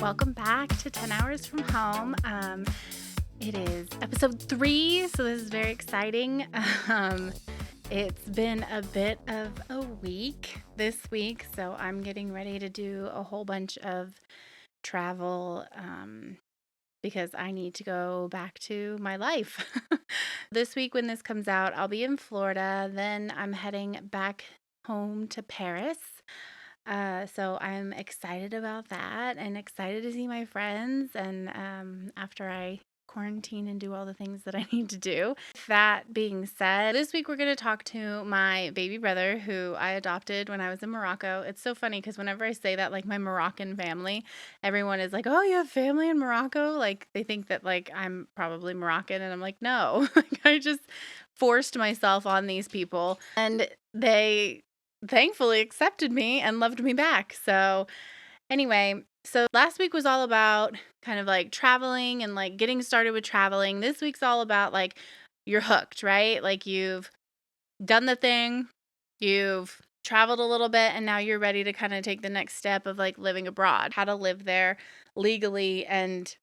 Welcome back to 10 Hours from Home. It is episode 3, so this is very exciting. It's been a bit of a week this week, so I'm getting ready to do a whole bunch of travel because I need to go back to my life. This week when this comes out, I'll be in Florida, then I'm heading back home to Paris. So I'm excited about that and excited to see my friends and after I quarantine and do all the things that I need to do. That being said, this week we're going to talk to my baby brother who I adopted when I was in Morocco. It's so funny because whenever I say that, like my Moroccan family, everyone is like, "Oh, you have family in Morocco?" Like they think that like I'm probably Moroccan and I'm like, "No." Like I just forced myself on these people and they thankfully accepted me and loved me back. So anyway, so last week was all about kind of like traveling and like getting started with traveling. This week's all about like you're hooked, right? Like you've done the thing, you've traveled a little bit, and now you're ready to kind of take the next step of like living abroad, how to live there legally and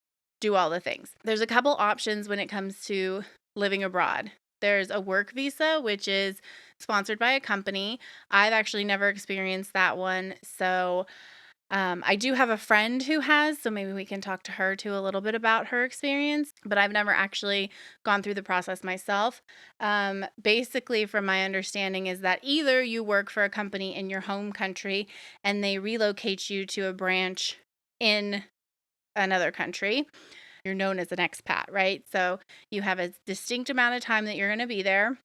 do all the things. There's a couple options when it comes to living abroad. There's a work visa, which is sponsored by a company. I've actually never experienced that one. So I do have a friend who has, so maybe we can talk to her too a little bit about her experience, but I've never actually gone through the process myself. Basically, from my understanding, is that either you work for a company in your home country and they relocate you to a branch in another country. You're known as an expat, right? So you have a distinct amount of time that you're going to be there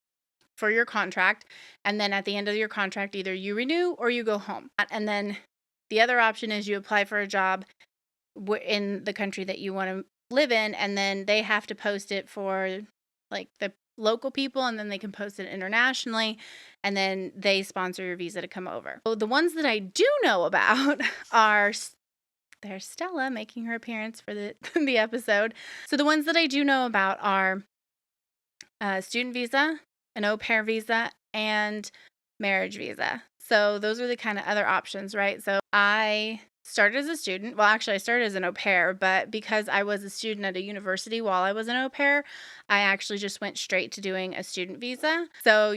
for your contract. And then at the end of your contract, either you renew or you go home. And then the other option is you apply for a job in the country that you want to live in, and then they have to post it for like the local people, and then they can post it internationally, and then they sponsor your visa to come over. So the ones that I do know about are there's Stella making her appearance for the episode. So the ones that I do know about are a student visa, an au pair visa, and marriage visa. So those are the kind of other options, right? So I started as a student. Well, actually, I started as an au pair, but because I was a student at a university while I was an au pair, I actually just went straight to doing a student visa. So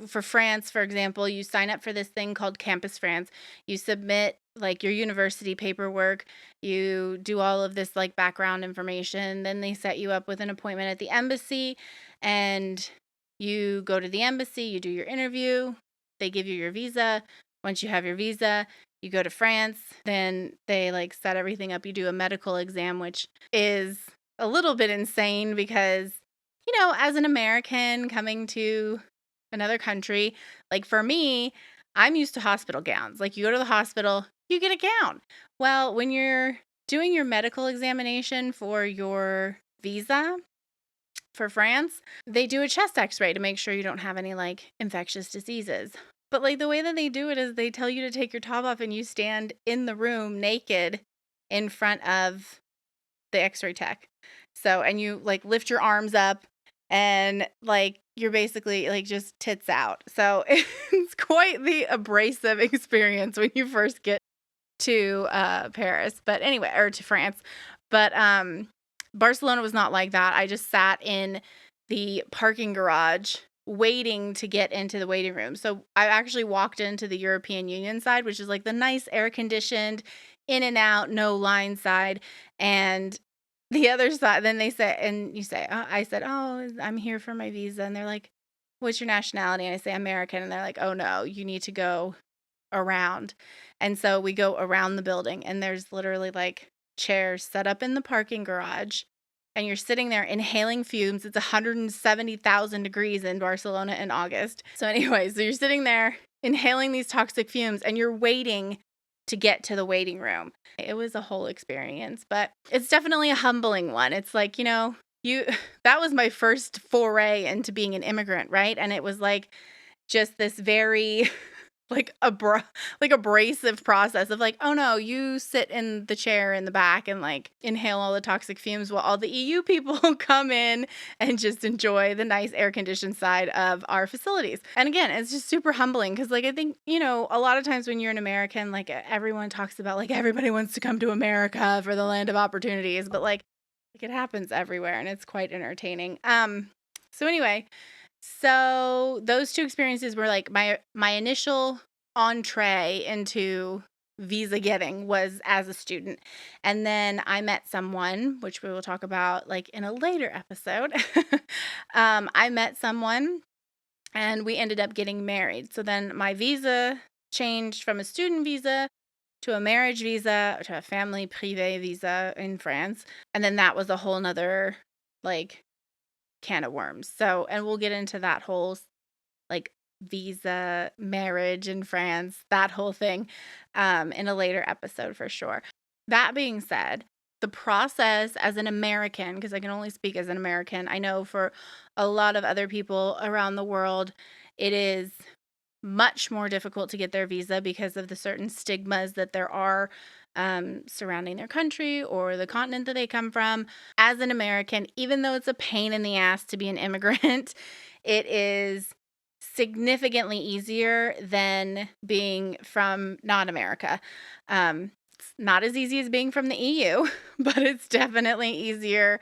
for France, for example, you sign up for this thing called Campus France. You submit like your university paperwork, you do all of this like background information, then they set you up with an appointment at the embassy, and you go to the embassy, you do your interview, they give you your visa. Once you have your visa, you go to France, then they like set everything up. You do a medical exam, which is a little bit insane because, as an American coming to another country, like for me, I'm used to hospital gowns. Like you go to the hospital, you get a gown. Well, when you're doing your medical examination for your visa for France, they do a chest x-ray to make sure you don't have any like infectious diseases. But like the way that they do it is they tell you to take your top off and you stand in the room naked in front of the x-ray tech. So, and you like lift your arms up and like you're basically like just tits out. So it's quite the abrasive experience when you first get to Paris, but anyway, or to France. But Barcelona was not like that. I just sat in the parking garage waiting to get into the waiting room. So I actually walked into the European Union side, which is like the nice air conditioned, in and out, no line side. And the other side, then they say, and you say, I said, "Oh, I'm here for my visa." And they're like, "What's your nationality?" And I say, "American." And they're like, "Oh no, you need to go around." And so we go around the building and there's literally like chairs set up in the parking garage and you're sitting there inhaling fumes. It's 170,000 degrees in Barcelona in August. So anyway, so you're sitting there inhaling these toxic fumes and you're waiting to get to the waiting room. It was a whole experience, but it's definitely a humbling one. It's like, that was my first foray into being an immigrant, right? And it was like just this very like like abrasive process of like, oh no, you sit in the chair in the back and like inhale all the toxic fumes while all the EU people come in and just enjoy the nice air conditioned side of our facilities. And again, it's just super humbling because like I think, a lot of times when you're an American, like everyone talks about like everybody wants to come to America for the land of opportunities, but like it happens everywhere and it's quite entertaining. So anyway, so those two experiences were like my initial entree into visa getting was as a student. And then I met someone, which we will talk about like in a later episode. I met someone and we ended up getting married. So then my visa changed from a student visa to a marriage visa to a family privé visa in France. And then that was a whole nother like can of worms. So, and we'll get into that whole like visa, marriage in France, that whole thing in a later episode for sure. That being said, the process as an American, because I can only speak as an American, I know for a lot of other people around the world, it is much more difficult to get their visa because of the certain stigmas that there are surrounding their country or the continent that they come from. As an American, even though it's a pain in the ass to be an immigrant, it is significantly easier than being from not America. It's not as easy as being from the EU, but it's definitely easier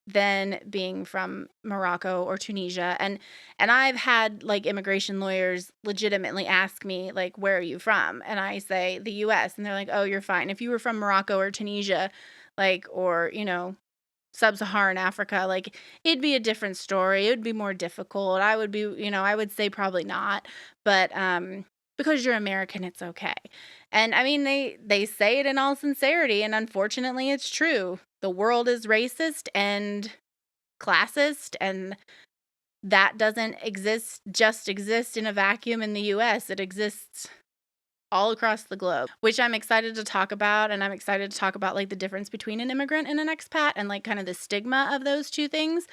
than being from Morocco or Tunisia. And I've had like immigration lawyers legitimately ask me like, where are you from? And I say the US, and they're like, oh, you're fine. If you were from Morocco or Tunisia, like, or sub-Saharan Africa, like it'd be a different story. It would be more difficult. I would be, I would say probably not, but because you're American, it's okay. And I mean, they say it in all sincerity, and unfortunately, it's true. The world is racist and classist, and that doesn't exist in a vacuum in the US. It exists all across the globe, which I'm excited to talk about. And I'm excited to talk about like the difference between an immigrant and an expat and like kind of the stigma of those two things.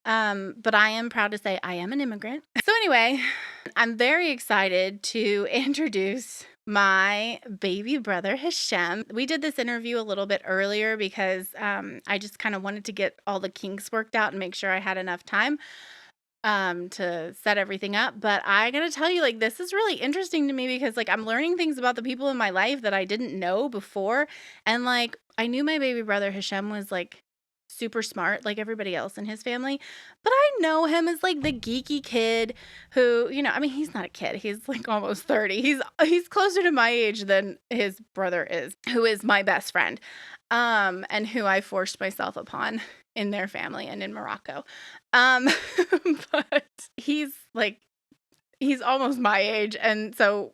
But I am proud to say I am an immigrant. So anyway, I'm very excited to introduce my baby brother, Hicham. We did this interview a little bit earlier because I just kind of wanted to get all the kinks worked out and make sure I had enough time to set everything up. But I gotta tell you, like, this is really interesting to me because like I'm learning things about the people in my life that I didn't know before. And like I knew my baby brother Hicham was like super smart like everybody else in his family, but I know him as like the geeky kid who, I mean, he's not a kid, he's like almost 30. He's closer to my age than his brother is, who is my best friend, and who I forced myself upon in their family and in Morocco. Um, but he's almost my age, and so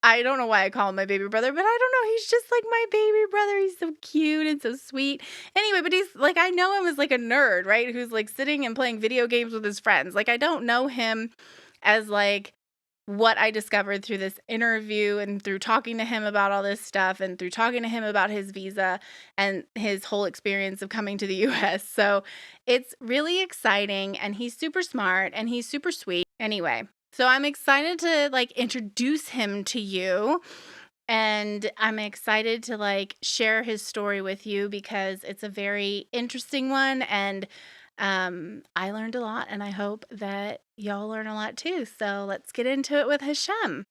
I don't know why I call him my baby brother, but I don't know, he's just like my baby brother. He's so cute and so sweet. Anyway, but he's like, I know him as like a nerd, right? Who's like sitting and playing video games with his friends. Like I don't know him as like what I discovered through this interview and through talking to him about all this stuff and through talking to him about his visa and his whole experience of coming to the US. So it's really exciting, and he's super smart and he's super sweet. Anyway, so I'm excited to like introduce him to you, and I'm excited to like share his story with you because it's a very interesting one, and I learned a lot, and I hope that y'all learn a lot too. So let's get into it with Hicham.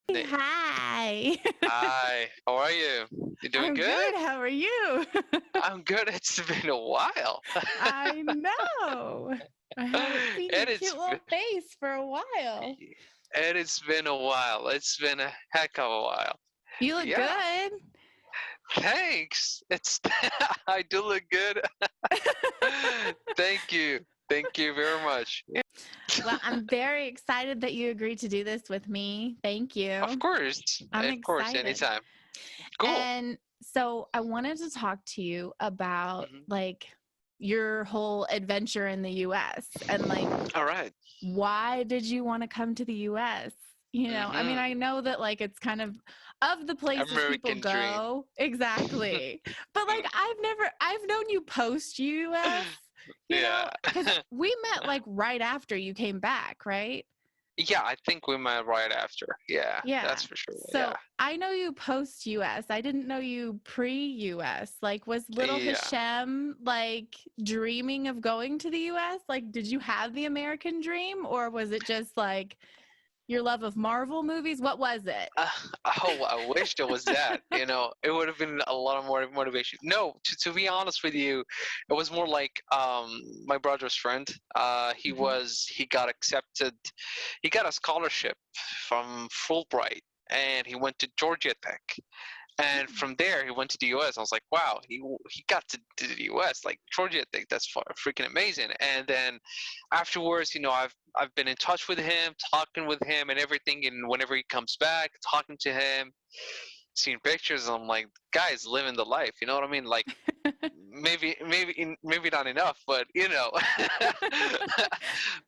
Hey, Hi. hi, how are you? You doing I'm good? good. How are you? I'm good. It's been a while. I know. I haven't seen your and cute it's little face for a while. and it's been a while. It's been a heck of a while. You look Yeah, good. thanks. It's I do look good. Thank you. Thank you very much. Yeah. Well, I'm very excited that you agreed to do this with me. Thank Of you. course. I'm Of course, excited. anytime. Cool. And so I wanted to talk to you about hmm like your whole adventure in the US and like All right. why did you want to come to the US? I mean, Mm-hmm. I know that like it's kind of the places people American dream. go. Exactly. But like I've known you post US, yeah. cuz we met like right after you came back, right? Yeah, I think we met right after. Yeah, that's Yeah. for sure. Yeah. So I know you post US. I didn't know you pre US. Like, was little Yeah. Hicham like dreaming of going to the US? Like, did you have the American dream, or was it just like your love of Marvel movies? What was it? Uh, oh, I wish there was that. It would have been a lot of more motivation. No, to be honest with you, it was more like my brother's friend. Mhm. He got accepted. He got a scholarship from Fulbright, and he went to Georgia Tech. And Oh. from there, he went to the U.S. I was like, wow, he got to the U.S. Like Georgia Tech, that's freaking amazing. And then afterwards, I've been in touch with him, talking with him, and everything. And whenever he comes back, talking to him, seeing pictures, I'm like, guy's living the life. You know what I mean? Like maybe not enough, but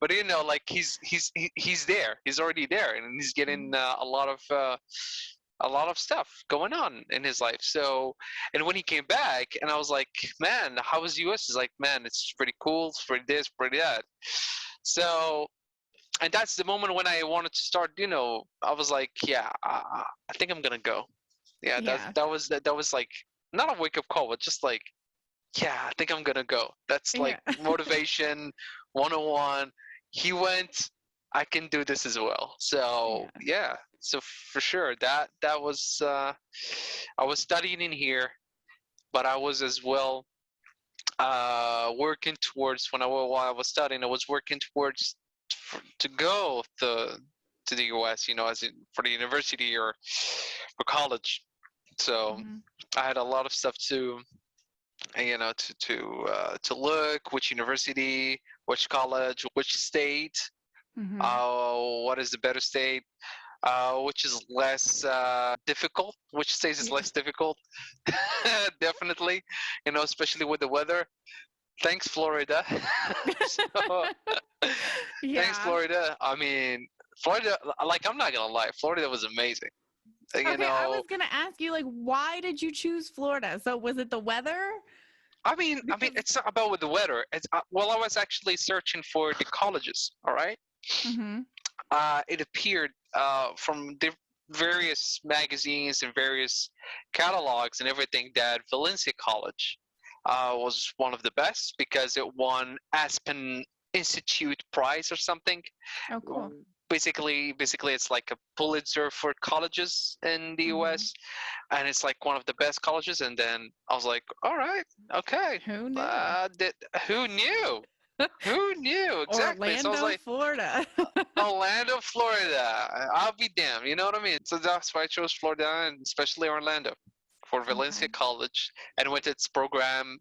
but like he's there. He's already there, and he's getting a lot of stuff going on in his life. So, and when he came back, and I was like, man, how was the U.S.? He's like, man, it's pretty cool. It's pretty this, pretty that. So, and that's the moment when I wanted to start. I was like, yeah, I think I'm gonna go. Yeah, Yeah. that was like not a wake up call, but just like, yeah, I think I'm gonna go. That's like Yeah. motivation 101. He went, I can do this as well. So Yeah. yeah, so for sure that was I was studying in here, but I was as well working towards while I was studying, I was working towards to go to the U.S. As for the university or for college. So Mhm. I had a lot of stuff to to look which university, which college, which state, Mhm. what is the better state, which is less difficult, which state is Yeah. less difficult. Definitely, especially with the weather. Thanks, Florida. So, thanks, Yeah. Florida. I mean, Florida, like, I'm not gonna lie, Florida was amazing. You Okay, I know, was gonna ask you, like, why did you choose Florida? So was it the weather? I mean, Because. it's not about with the weather. Well, I was actually searching for the colleges. All right, Mhm. it appeared from the various magazines and various catalogs and everything that Valencia College was one of the best because it won Aspen Institute Prize or something. Oh, cool. Basically, it's like a Pulitzer for colleges in the Mhm. U.S. and it's like one of the best colleges. And then I was like, all right, okay, Who knew? uh, did, who knew? Who knew exactly? So I was Orlando, like, Florida. Orlando, Florida. I'll be damned. You know what I mean? So that's why I chose Florida and especially Orlando for Valencia Okay. College. And with its program,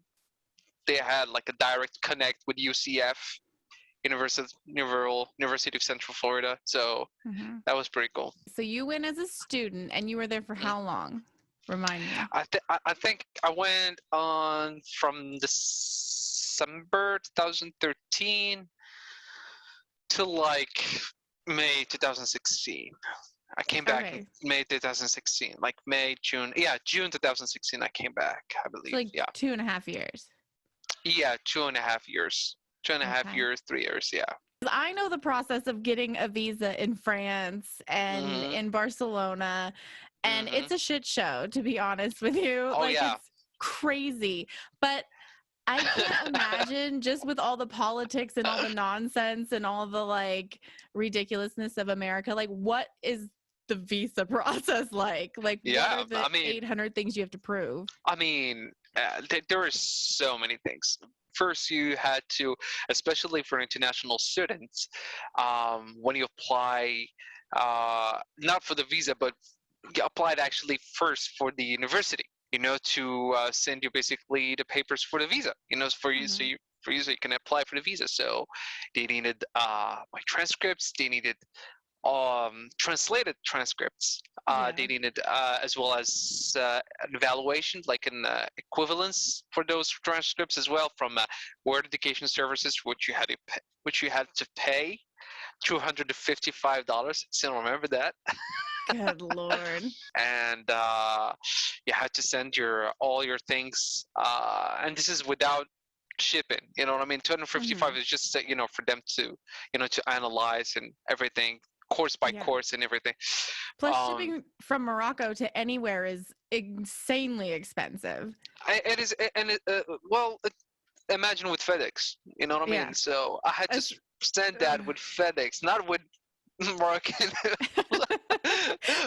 they had like a direct connect with UCF, University of Central Florida. So Mhm. that was pretty cool. So you went as a student and you were there for Mm. how long? Remind me. I think I went on from December 2013 to like May 2016. I came back in Okay. May 2016, like May, June. Yeah, June 2016. I came back, I So believe. like Yeah, 2.5 years. yeah, 2.5 years, 2.5 years, Okay. 3 years. Yeah. I know the process of getting a visa in France and Mhm. in Barcelona, and Mhm. it's a shit show, to be honest with you. Oh Like, yeah. it's crazy. But I can't imagine, just with all the politics and all the nonsense and all the like ridiculousness of America, like, what is the visa process like? Like, what are Yeah. the 800 things you have to prove? There are so many things. First, you had to, especially for international students, when you apply, not for the visa, but you applied actually first for the university. To send you basically the papers for the visa. For you, Hmm. for you, so you can apply for the visa. So they needed my transcripts. They needed translated transcripts. They Yeah. needed as well as an evaluation, like an equivalence for those transcripts as well from Word Education Services, which you had to pay $255. Still remember that, Good Lord. and you had to send your all your things, and this is without shipping. You know what I mean? 255 Hmm. is just for them to to analyze and everything. course by Yeah. course and everything. Plus, Um, shipping from Morocco to anywhere is insanely expensive. it is, and imagine with FedEx, you know what I Yeah. mean? So I had to As- send ugh. that with FedEx, not with Moroccan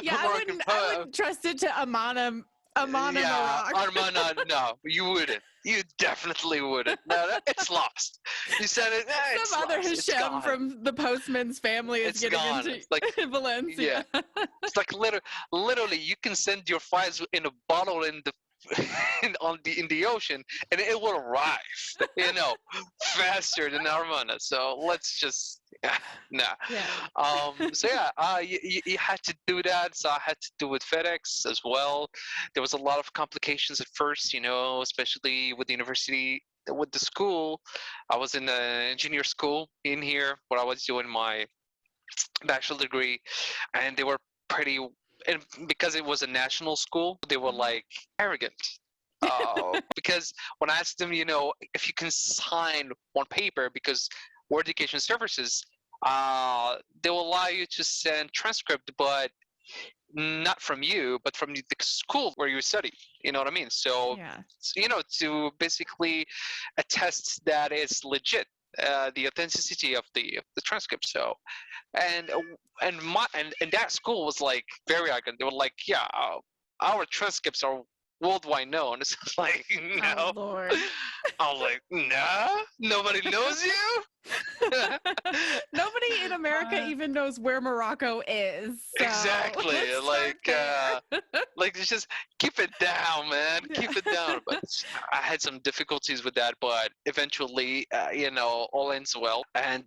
Yeah, Moroccan I wouldn't trust it to Amana, yeah, Morocco. Armana, no, you wouldn't. You definitely wouldn't. No, it's lost. You said it, it's Some other lost. It's Hicham gone. from the postman's family is It's getting gone. into It's like, yeah, Valencia. it's like literally, you can send your files in a bottle in the in the ocean, and it will arrive, faster than Armana. So let's just, nah. Yeah. So yeah, you had to do that. So I had to do with FedEx as well. There was a lot of complications at first, especially with the university, with the school. I was in an engineer school in here where I was doing my bachelor degree, and they were pretty. And because it was a national school, they were like arrogant. Because when I asked them, if you can sign one paper, because World Education Services, they will allow you to send transcript, but not from you, but from the school where you study. You know what I mean? So, Yeah. to basically attest that it's legit, the authenticity of the transcript. So, and and that school was like very arrogant. They were like, yeah, our transcripts are worldwide known. It's like, Oh no. Lord. I was like, nah, nobody knows you. Nobody in America even knows where Morocco is. So Exactly. let's start there. Like it's just keep it down, man. Yeah. Keep it down. But I had some difficulties with that, but eventually, all ends well. And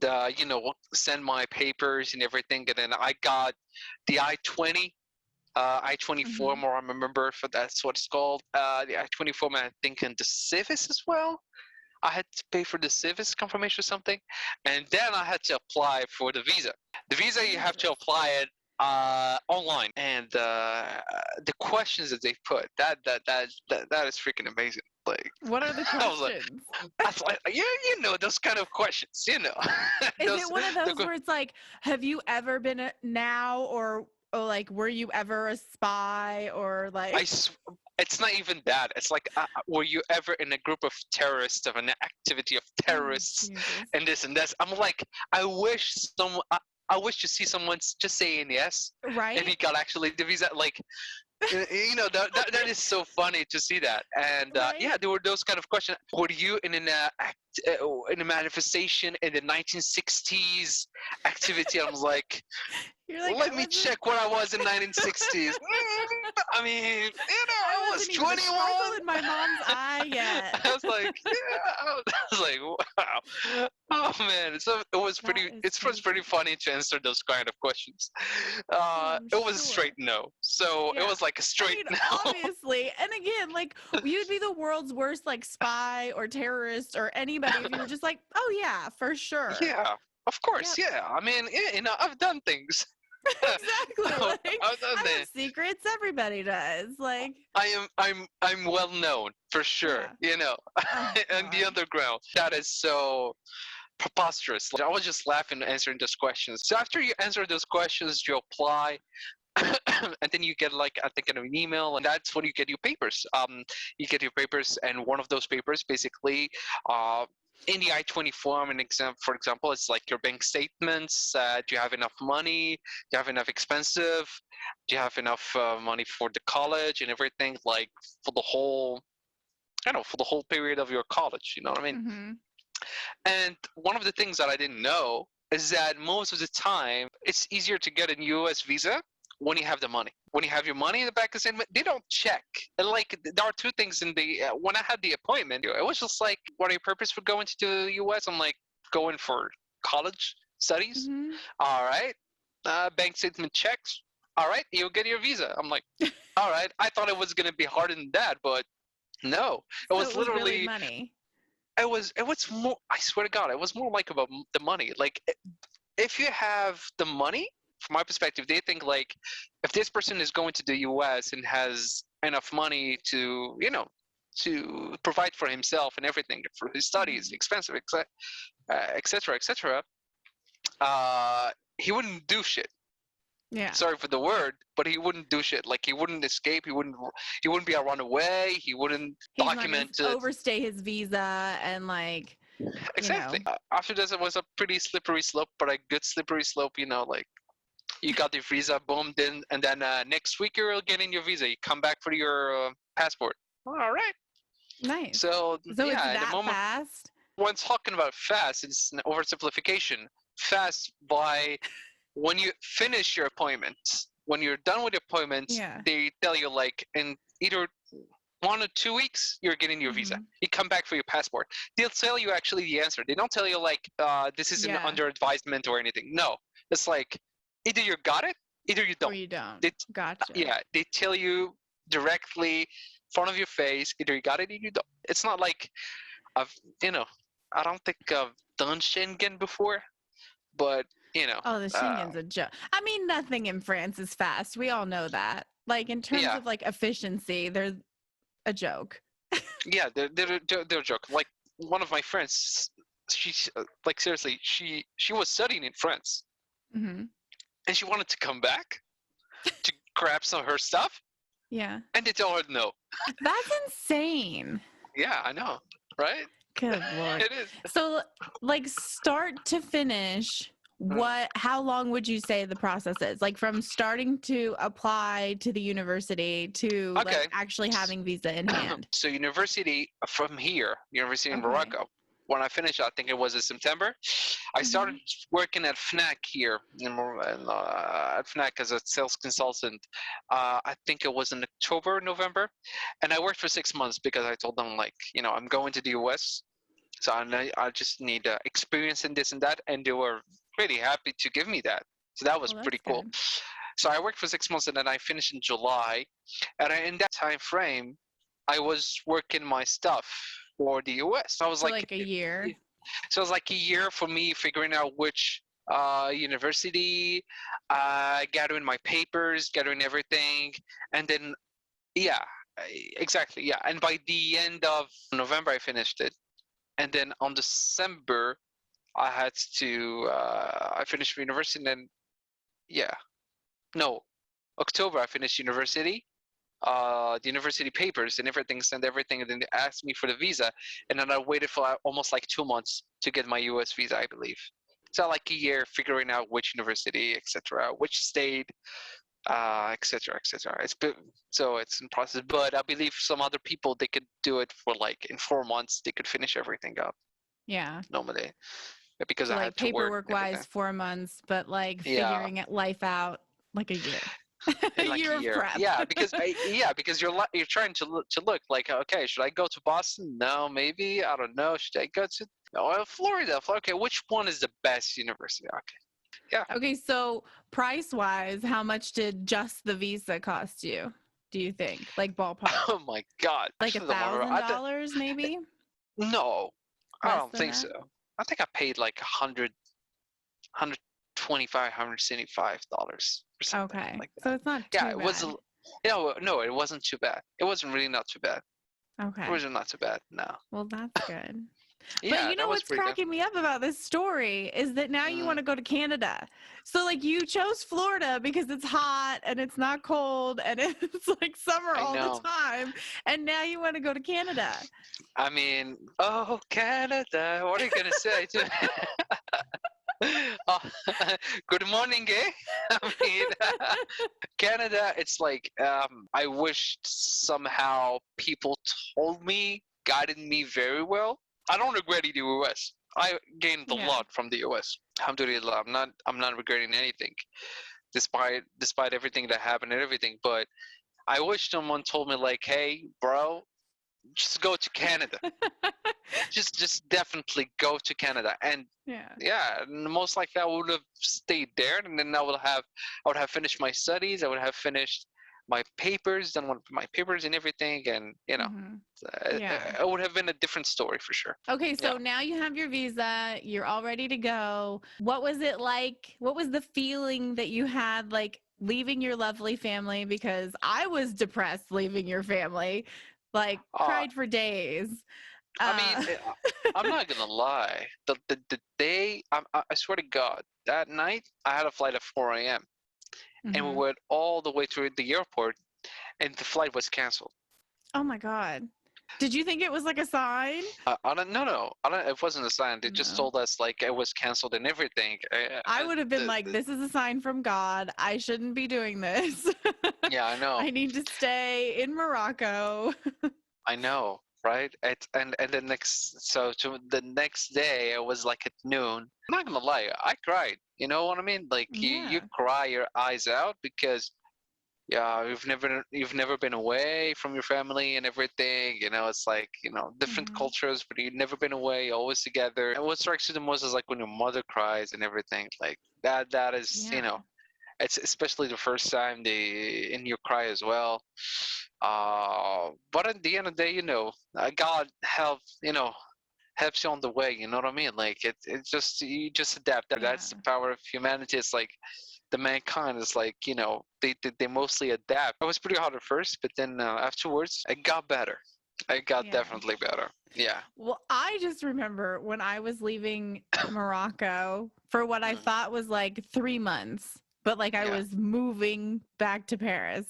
send my papers and everything, and then I got the I-20. I-20 form, Mhm. or I remember if that's what it's called. The I-20 form, I think, and the civis as well. I had to pay for the civis confirmation or something, and then I had to apply for the visa. The visa, you have to apply it online, and the questions that they put, that is freaking amazing. Like, What are the I was like, questions? you know those kind of questions, Is those it one of the, those where it's like, have you ever been now or like were you ever a spy or I like it's not even that. It's like, were you ever in a group of terrorists, of an activity of oh terrorists, Jesus. and this and that? I'm like, I wish I wish to see someone just saying yes, and he Right? got actually the visa. Like, that is so funny to see that. And Right? yeah, there were those kind of questions. Were you in a manifestation in the 1960s activity? I was like, You're like, let me check where I was in 1960s. I mean, I I was wasn't even a 21. sparkle in my mom's eye yet. I was like, yeah. I was like, wow. Oh man, so That is it was pretty crazy. funny to answer those kind of questions. Oh, I'm It was a straight sure. no. So it Yeah. was like a I straight mean, no. obviously. And again, like you'd be the world's worst like spy or terrorist or anybody if you were just like, "Oh yeah, for sure." Yeah, of course. Yep. Yeah, I mean, yeah, I've done things. Exactly. Like I've done I have that. secrets, everybody does. Like, I'm well known for sure. yeah. Oh In the God. underground. That is so preposterous. Like, I was just laughing answering those questions. So after you answer those questions, you apply, and then you get like, I think, an email, and that's when you get your papers. You get your papers, and one of those papers basically, in the I-20 form, for example, it's like your bank statements. Do you have enough money? Do you have enough expensive? Do you have enough money for the college and everything? Like for the whole, I don't know, for the whole period of your college. You know what I mean? Mm-hmm. And one of the things that I didn't know is that most of the time it's easier to get a US visa when you have the money. When you have your money in the bank statement, they don't check. And like, there are two things in the when I had the appointment, it was just like, what are your purpose for going to the US? I'm like, going for college studies. Mm-hmm. All right. Bank statement checks. All right, you'll get your visa. I'm like, all right. I thought it was gonna be harder than that, but no. It So was it was really literally money. it was more, I swear to God, it was more like about the money. Like, if you have the money, from my perspective, they think like, if this person is going to the US and has enough money to, to provide for himself and everything, for his studies, Mm-hmm. expensive, etc., etc., he wouldn't do shit. Yeah. Sorry for the word, but he wouldn't do shit. Like he wouldn't escape. He wouldn't be a runaway. He wouldn't He's not document gonna it. overstay his visa and like, you know. Exactly. After this, it was a pretty slippery slope, but a good slippery slope. Like you got your visa, boom, and then next week you're getting your visa. You come back for your passport. All right. Nice. So So it's yeah, at the that moment fast? when talking about fast, it's an oversimplification. Fast by when you finish your appointments, when you're done with the appointments, Yeah. they tell you like in either 1 or 2 weeks you're getting your visa. Mhm. You come back for your passport. They'll tell you actually the answer. They don't tell you like this isn't Yeah. under advisement or anything. No, it's like either you got it, either you Or don't. you don't. They, Gotcha. yeah, they tell you directly in front of your face. Either you got it, or you don't. It's not like I've I don't think I've done Schengen before, but Oh, the Schengen's a joke. I mean, nothing in France is fast. We all know that. Like in terms yeah, of like efficiency, they're a joke. yeah, they're a joke. Like one of my friends, she like seriously, she was studying in France Hmm. and she wanted to come back to grab some of her stuff, Yeah. and they told her no. That's insane. Yeah, I know, right? Good Lord. It is. So, like, start to finish, how long would you say the process is? Like, from starting to apply to the university to Okay. like actually having visa in hand? So university from here, University in Okay. Morocco. When I finished, I think it was in September. I started working at Fnac here at Fnac as a sales consultant. I think it was in October, November, and I worked for 6 months because I told them like, I'm going to the US, so I just need experience in this and that, and they were really happy to give me that. So that was Well, pretty that's cool. good. So I worked for 6 months, and then I finished in July, and in that time frame, I was working my stuff for the US. I was So, like, like a year. so it was like a year for me figuring out which university, gathering my papers, gathering everything, and then yeah, exactly, yeah. And by the end of November, I finished it, and then on December, I finished university, and then yeah, no, October I finished university, the university papers and everything, sent everything, and then they asked me for the visa, and then I waited for almost like 2 months to get my US visa, I believe. So like a year figuring out which university, etc., which state, etc., etc. So it's in process, but I believe some other people they could do it for like in 4 months. They could finish everything up Yeah. normally because So, I like, had to work paperwork and everything. wise, 4 months, but like Yeah, figuring life out, like a year. A in like year a of year. prep. Yeah, because you're trying to look like, okay, should I go to Boston? No, maybe I don't know. Should I go to Florida? Okay, which one is the best university? Okay, yeah. Okay, so price wise, how much did just the visa cost you? Do you think, like ballpark, Oh my God, like $1,000 maybe? no, I Less don't than think that? so. I think I paid like 125, $175 or something Okay, like so that. it's not Yeah, too it was. bad. No, it wasn't too bad. It wasn't really not too bad. It Okay, wasn't not too bad. No. well that's good. But Yeah, you that know was what's pretty good. cracking me up about this story is that now you want to go to Canada. So like you chose Florida because it's hot and it's not cold and it's like summer I all the know. time, and now you want to go to Canada. I mean, oh Canada, what are you gonna say? Oh, good morning, eh? I mean, Canada. It's like I wish somehow people told me, guided me very well. I don't regret the US. I gained a Yeah. lot from the US. Alhamdulillah, I'm not regretting anything, despite everything that happened and everything. But I wish someone told me like, hey, bro, just go to Canada. just definitely go to Canada. And Yeah. yeah, most likely I would have stayed there, and then I would have finished my studies. I would have finished my papers, done my papers and everything, and Mhm. Yeah. it would have been a different story for sure. Okay, Yeah. so now you have your visa, you're all ready to go. What was it like? What was the feeling that you had like leaving your lovely family? Because I was depressed leaving your family, like Uh, cried for days. I mean, I'm not gonna lie. The day, I swear to God, that night I had a flight at 4 a.m. and we Mhm. went all the way to the airport, and the flight was canceled. Oh my god. Did you think it was like a sign? I don't no, I don't. It wasn't a sign. They just No. told us like it was canceled and everything. I would have been like, this is a sign from God. I shouldn't be doing this. Yeah, I know. I need to stay in Morocco. I know, right? And the next day it was like at noon. I'm not gonna lie, I cried. You know what I mean? Like you Yeah. cry your eyes out because yeah, you've never been away from your family and everything. It's like different Mhm. cultures, but you've never been away, always together. And what strikes you the most is like when your mother cries and everything. Like that is Yeah. it's especially the first time and you cry as well. But at the end of the day, God helps you on the way. You know what I mean? Like it just you just adapt. Yeah. That's the power of humanity. It's like the mankind is like they mostly adapt. It was pretty hard at first, but then afterwards it got better. It got Yeah. definitely better. Yeah. Well, I just remember when I was leaving Morocco for what I Mm, thought was like 3 months, but like I yeah. was moving back to Paris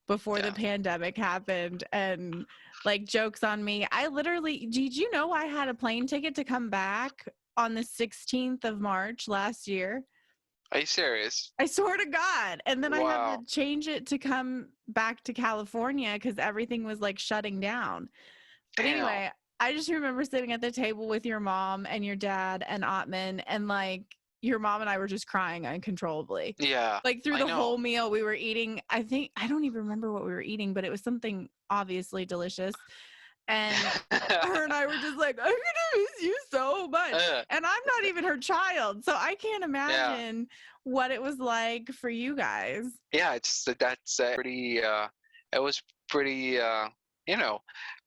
before the Yeah. pandemic happened. And like, jokes on me. I literally, did you know I had a plane ticket to come back on the 16th of March last year? Are you serious? I swear to God. And then I had to Wow. change it to come back to California because everything was like shutting down. But Damn. anyway, I just remember sitting at the table with your mom and your dad and Ottman, and like your mom and I were just crying uncontrollably. Yeah. Like through I the know. whole meal, we were eating. I don't even remember what we were eating, but it was something obviously delicious. And her and I were just like, I'm gonna miss you so much. Uh, And I'm not even her child, so I can't yeah. imagine what it was like for you guys. Yeah. That's pretty. It was pretty. You know,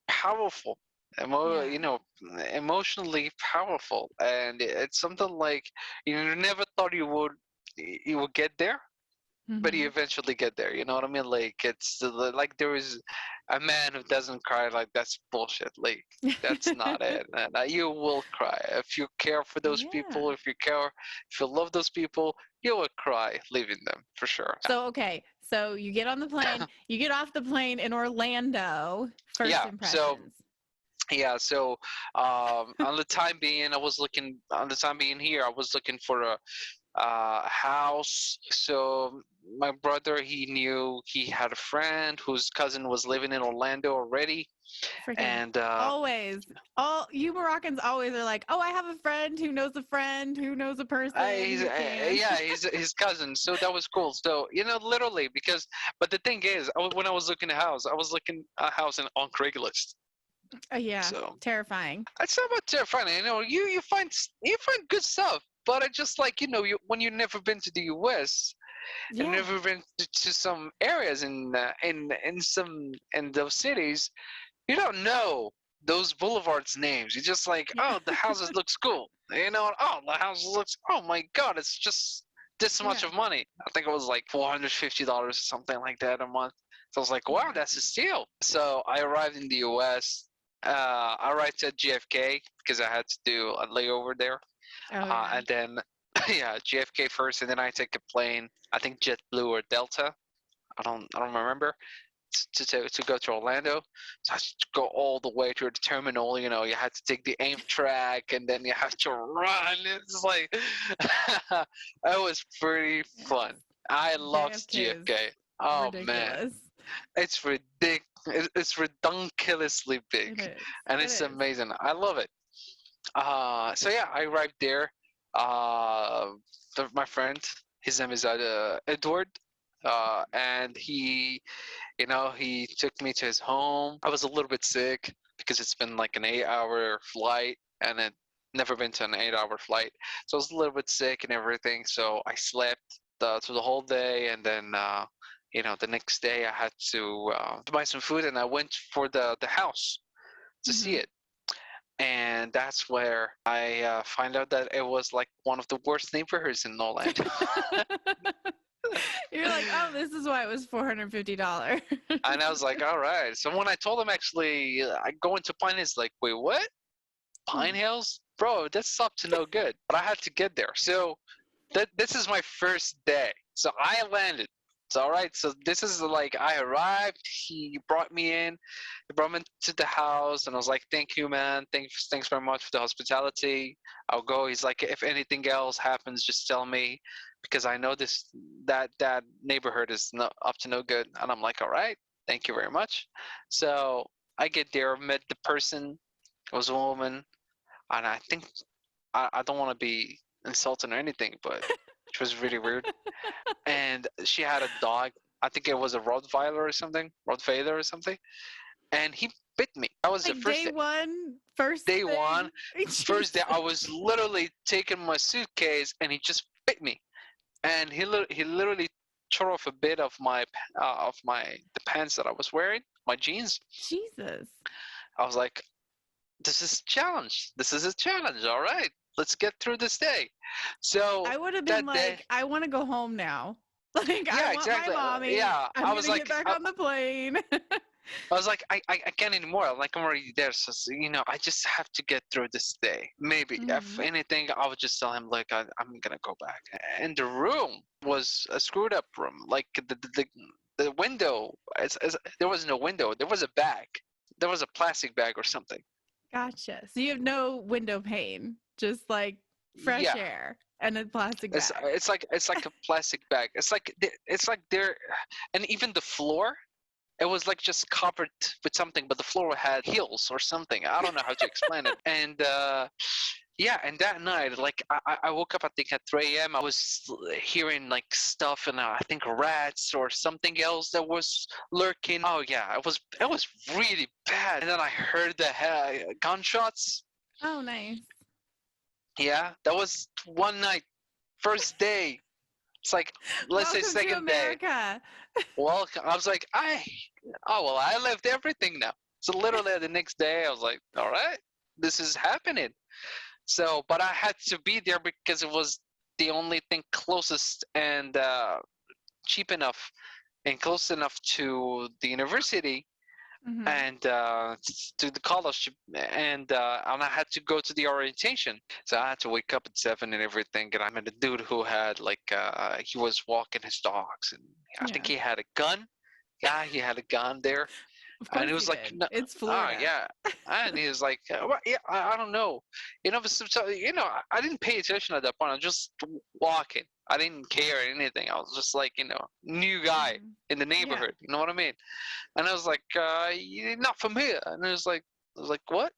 powerful. Yeah. Emotionally powerful, and it's something like you never thought you would get there, but you Hmm. eventually get there. You know what I mean? Like like there is a man who doesn't cry. Like that's bullshit. Like that's not it. And you will cry if you care for those Yeah. people. If you love those people, you will cry leaving them for sure. So, okay. So you get on the plane, you get off the plane in Orlando. First Yeah. So impressions. yeah. So on the time being, here, I was looking for a house. So my brother, he knew he had a friend whose cousin was living in Orlando already, Freaking and always. All you Moroccans always are like, oh, I have a friend who knows a friend who knows a person he's who can. yeah, he's his cousin. So that was cool. So literally because, but the thing is, when I was looking at a house, I was looking at a house on Craigslist. Oh, yeah. So Terrifying. it's not about terrifying. You find good stuff, but it's just like when you've never been to the U.S. and Yeah. never been to some areas in those cities, you don't know those boulevards names. You're just like, Yeah. oh, the houses looks cool. Oh, the house looks. Oh my God, it's just this much Yeah. of money. I think it was like $450 or something like that a month. So I was like, wow, Yeah. that's a steal. So I arrived in the U.S. I arrived at JFK because I had to do a layover there, Oh, yeah. and then yeah, JFK first, and then I take a plane. I think JetBlue or Delta. I don't remember to go to Orlando. So I had to go all the way to the terminal. You had to take the Amtrak, and then you have to run. It's like it was pretty Yes. fun. I loved JFK is JFK. Oh man, ridiculous. it's ridiculous. It's ridiculously It big, is. and It it's is. amazing. I love it. So yeah, I arrived there. Uh, my friend, his name is Edward, and he took me to his home. I was a little bit sick because it's been like an 8-hour flight, and it never been to an 8-hour flight, so I was a little bit sick and everything. So I slept through the whole day, and then the next day I had to buy some food, and I went for the house to see Hmm. it. And that's where I find out that it was like one of the worst neighborhoods in Orlando. You're like, oh, this is why it was $450. And I was like, all right. So when I told him actually, I go into Pine Hills, like, wait, what? Pine Hills? Bro, that's up to no good. But I had to get there. So this is my first day. So I landed. So all right, so this is like I arrived. He brought me in. He brought me to the house, and I was like, "Thank you, man. Thanks very much for the hospitality. I'll go." He's like, "If anything else happens, just tell me, because I know that neighborhood is not up to no good." And I'm like, "All right, thank you very much." So I get there, met the person. It was a woman, and I think I don't want to be insulting or anything, but it was really weird. And she had a dog. I think it was a Rottweiler or something. And he bit me. That was the Like first day day. one, first Day one, thing. first day, I Jesus. was literally taking my suitcase, and he just bit me. And he literally tore off a bit of my the pants that I was wearing, my jeans. Jesus. I was like, this is a challenge. This is a challenge. All right, let's get through this day. So I would have been that day, like, I want to go home now. Like, I yeah, want my exactly. mommy. Yeah, I'm going to get back on the plane. I was like, I can't anymore. Like, I'm already there. So, I just have to get through this day. Maybe, if Mhm. anything, I would just tell him, like, I'm going to go back. And the room was a screwed up room. Like, the window, there was no window. There was a bag. There was a plastic bag or something. Gotcha. So you have no window pane, just like fresh Yeah. air and a plastic It's, bag. it's like a plastic bag. It's like there, and even the floor, it was like just covered with something, but the floor had heels or something. I don't know how to explain it. And yeah, and that night, like I woke up, I think at 3 a.m. I was hearing like stuff, and I think rats or something else that was lurking. Oh yeah, it was really bad. And then I heard the gunshots. Oh, nice. Yeah, that was one night, first day. It's like, let's say Welcome to second day. America. Well, I was like, oh well, I left everything now. So literally the next day, I was like, all right, this is happening. So, but I had to be there because it was the only thing closest and cheap enough and close enough to the university Mhm. and to the college, and I had to go to the orientation. So I had to wake up at 7 and everything. And I met a dude who had like he was walking his dogs, and I think Yeah. he had a gun. Yeah, he had a gun there, Of and course he he was like, did. no, It's oh Florida. yeah, and he was like, well, yeah, I don't know, I didn't pay attention at that point. I was just walking. I didn't care or anything. I was just like, new guy Mhm. in the Yeah. neighborhood. You know what I mean? And I was like, you're not from here. And I was like, what?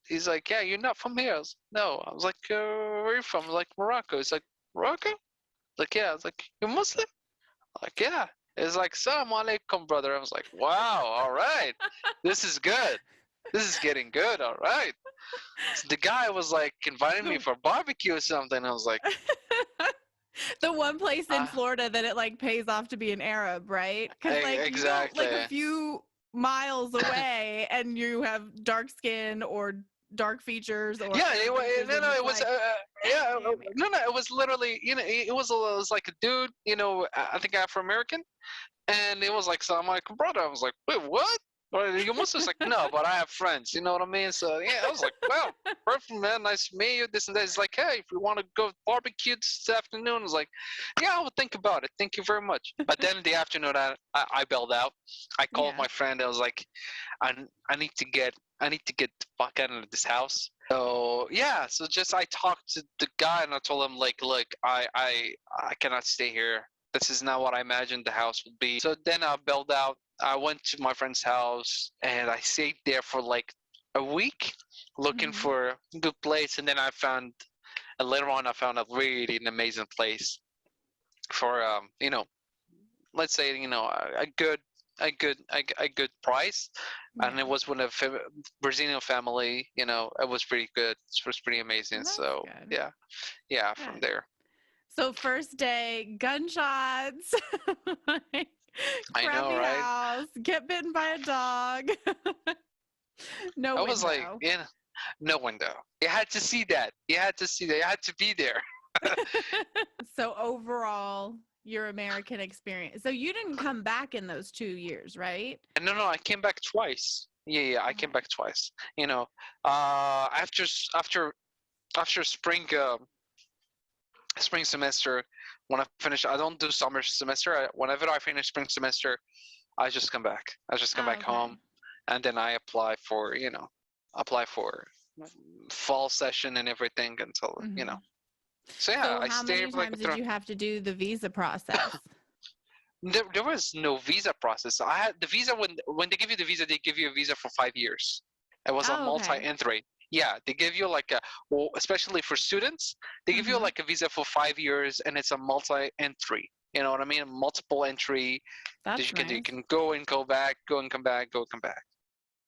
He's like, yeah, you're not from here. No. I was like, where are you from? I was like, Morocco. He's like, Morocco? Like, yeah. I was like, you're Muslim? Like, yeah. It's like, Salam alaikum, brother. I was like, wow, all right. This is good. This is getting good, all right. So the guy was like inviting me The for barbecue or something. I was like, the one place in uh, Florida that it like pays off to be an Arab, right? Because like you go like a exactly. few miles away and you have dark skin or dark features or Yeah, Arab features, no, and no, it's it was, like, yeah, damn it. no, no, it was literally, it was like a dude, I think Afro American, and it was like, so I'm like, brother, I was like, wait, what? Or you must have like, no, but I have friends, you know what I mean? So yeah, I was like, wow, perfect, man, nice to meet you, this and that. It's like, hey, if you want to go barbecue this afternoon, I was like, yeah, I will think about it. Thank you very much. But then in the afternoon, I bailed out. I called Yeah. my friend. I was like, I, I need to get the fuck out of this house. So yeah, so just I talked to the guy and I told him like, look, I cannot stay here. This is not what I imagined the house would be. So then I bailed out. I went to my friend's house and I stayed there for like a week looking Mhm. for a good place, and then and later on I found a really amazing place for let's say a good a good price, and Yeah. it was with a Brazilian family. It was pretty good. It was pretty Well, amazing. that's So good. yeah, from Good. there. So first day, gunshots, like, I know, crappy right? house, get bitten by a dog, no I was like, window. no window. You had to see that. You had to see that. You had to be there. So overall, your American experience. So you didn't come back in those 2 years, right? And no, I came back twice. Yeah, I came Okay. back twice. After spring semester, when I finish, I don't do summer semester. Whenever I finish spring semester, I just come back. I just come Oh, back okay. home, and then I apply for, apply for fall session and everything until. Hmm. So yeah, So I how stay many like times did you have to do the visa process? there was no visa process. I had the visa when they give you the visa, they give you a visa for 5 years. It was a Oh, okay. multi-entry. Yeah, they give you like well, especially for students, they give you Mhm. like a visa for 5 years, and it's a multi-entry. You know what I mean? Multiple entry that That's you nice. can go and go back, go and come back, go and come back.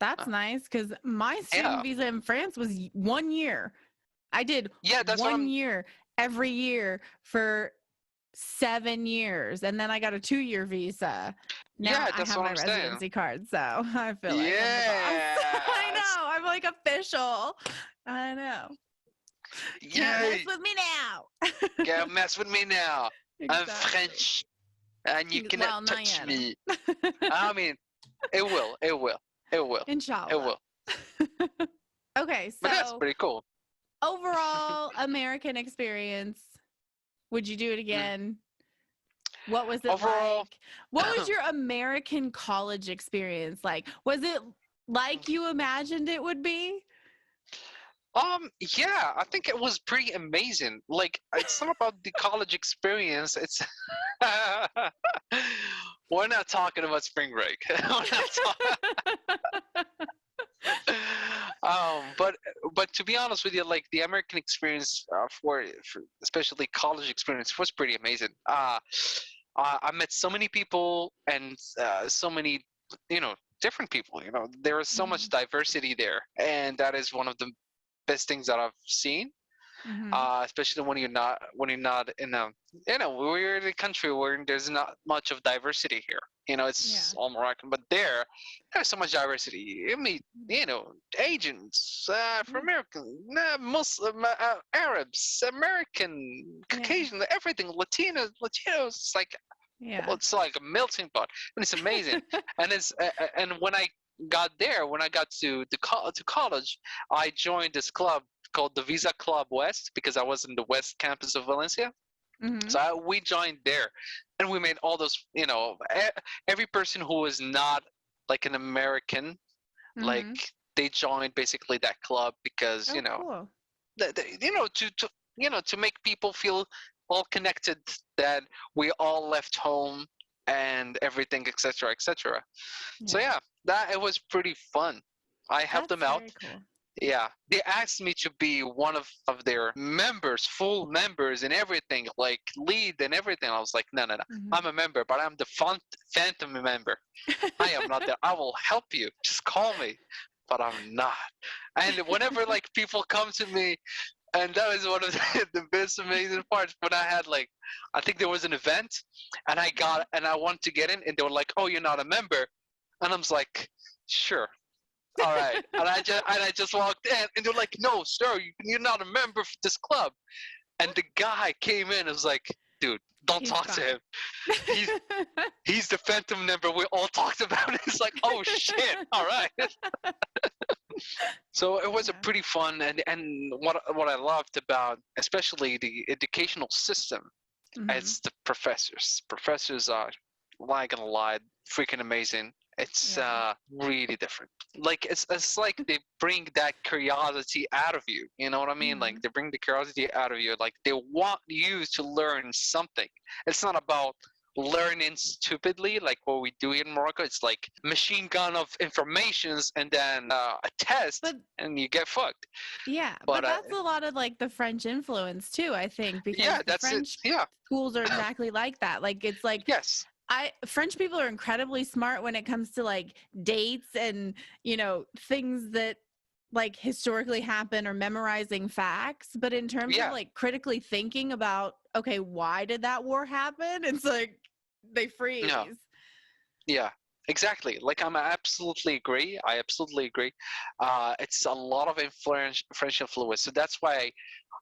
That's Uh, nice because my student yeah, visa in France was 1 year. I did yeah, that's what 1 year every year for 7 years, and then I got a 2-year visa. Now Yeah, I that's have what my I'm saying. residency card, so I feel like I'm the boss. I Yes, know. I'm like official. I know. Can't mess yay! with me now. Can't mess with me now. I'm Exactly. French, and you cannot Well, not touch yet. me. I mean, it will, it will, it will, it Inshallah. will. Okay, But that's so pretty cool. overall American experience, would you do it Mm. again? What was it Overall, like? What was your American college experience like? Was it like you imagined it would be? yeah, I think it was pretty amazing. Like, it's not about the college experience. It's we're not talking about spring break. We're not but to be honest with you, like the American experience for especially college experience was pretty amazing. I met so many people and so many, different people. There is so much Mhm. diversity there, and that is one of the best things that I've seen. Mhm. Especially when you're not in a, we're in a country where there's not much of diversity here. Yeah. It's all Moroccan, but there's so much diversity. I mean, Asians, Yeah. Afro American, Muslim, Arabs, American, Yeah. Caucasian, everything, Latinos. Yeah. It's like a melting pot, and it's amazing. And when I got to college, I joined this club called the Visa Club West because I was in the West campus of Valencia. Mhm. So we joined there, and we made all those. Every person who was not like an American, like Mhm. they joined basically that club because Oh, cool. to make people feel all connected, that we all left home and everything, etc., etc. So Yeah. yeah, that it was pretty fun. I helped That's them out. very cool. Yeah, they asked me to be one of their members, full members and everything, like lead and everything. I was like, no, no, no. Mhm. I'm a member, but I'm the phantom member. I am not there. I will help you. Just call me, but I'm not. And whenever like people come to me, and that was one of the best amazing parts. When I had like, I think there was an event, and I wanted to get in, and they were like, "Oh, you're not a member," and I was like, "Sure." All right, and I just walked in, and they're like, "No, sir, you're not a member of this club." And the guy came in and was like, "Dude, don't He's talk to fine. him. He's he's the phantom member we all talked about." It's like, "Oh shit! All right." So it was a Yeah. pretty fun, and what I loved about especially the educational system, Mhm. it's the professors. Professors are, not gonna lie, freaking amazing. It's Yeah. really different. Like it's like they bring that curiosity out of you. You know what I mean? Like Mhm. they bring the curiosity out of you. Like they want you to learn something. It's not about learning stupidly like what we do in Morocco. It's like machine gun of informations and then a test But and you get fucked. yeah, But but that's a lot of like the French influence too, I think, because yeah, the that's it. French Yeah. schools are exactly like that. Like it's like Yes. I French people are incredibly smart when it comes to like dates and, things that like historically happen or memorizing facts, but in terms of Yeah. like critically thinking about, okay, why did that war happen? It's like they No. freeze. Yeah, exactly. Like I'm absolutely agree. I absolutely agree. It's a lot of influence, French influence. So that's why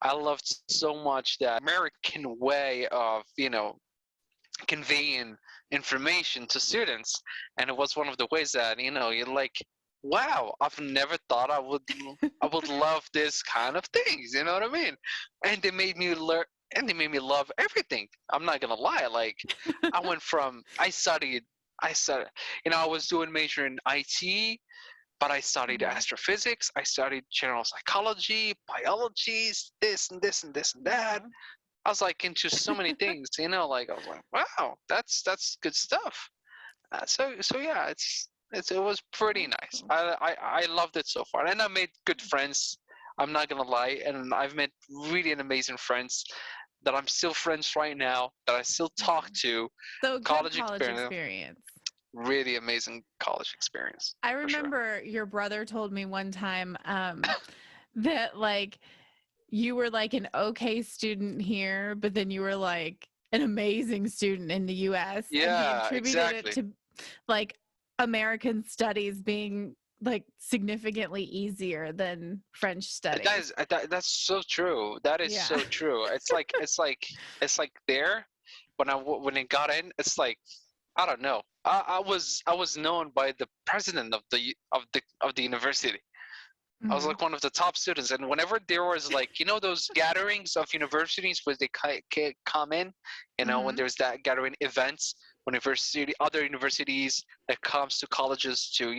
I loved so much the American way of, conveying information to students. And it was one of the ways that, you're like, wow, I've never thought I would love this kind of things. You know what I mean? And they made me learn. and they made me love everything. I'm not gonna lie. Like, I studied, I was doing major in IT, but I studied Mhm. astrophysics. I studied general psychology, biology, this and this and this and that. Yeah. I was like into so many things, like I was like, wow, that's good stuff. So yeah, it was pretty That's nice. cool. I loved it so far, and I made good friends. I'm not gonna lie, and I've met really amazing friends that I'm still friends right now, that I still talk Yeah. to. So good College college experience, experience. really amazing college experience I for sure. remember your brother told me one time that like you were like an okay student here, but then you were like an amazing student in the US. And he Yeah, attributed it exactly. to like American studies being like significantly easier than French studies. That's so true. That is Yeah. so true. It's like there when it got in, it's like I don't know. I was known by the president of the university. I was Mhm. like one of the top students, and whenever there was like those gatherings of universities where they come in, when Mhm. there's that gathering events, other universities that comes to colleges to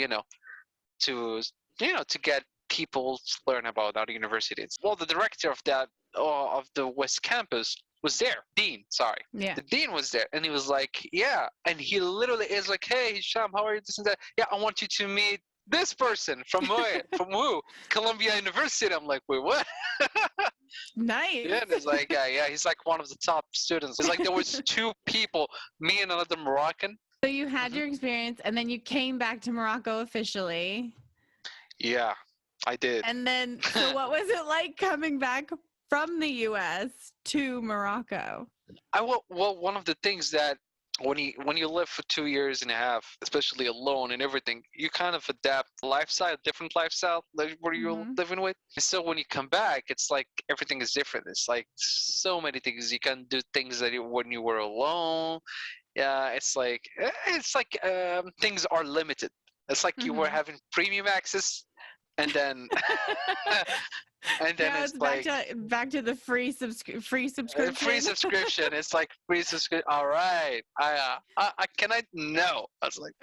to get people to learn about our universities. Well, the director of the West Campus was there. Dean, sorry. Yeah. The dean was there, and he was like, "Yeah," and he literally is like, "Hey, Hicham, how are you? This and that. Yeah, I want you to meet this person from where? From who? Columbia University." I'm like, "Wait, what?" Nice. Yeah, and he's like, "Yeah, he's like one of the top students." It's like there was two people, me and another Moroccan. So you had Hmm. your experience and then you came back to Morocco officially. Yeah, I did. And then, so what was it like coming back from the US to Morocco? Well, one of the things that when you live for 2 years and a half, especially alone and everything, you kind of adapt lifestyle, different lifestyle like where you're Hmm. living with. So when you come back, it's like everything is different. It's like so many things you can do, things that when you were alone. Yeah, it's like things are limited. It's like you were Hmm. having premium access, and then and then Yeah, it's it's like back to the free free subscription. subscription. It's like free subscription. All right. I can I no. I was like,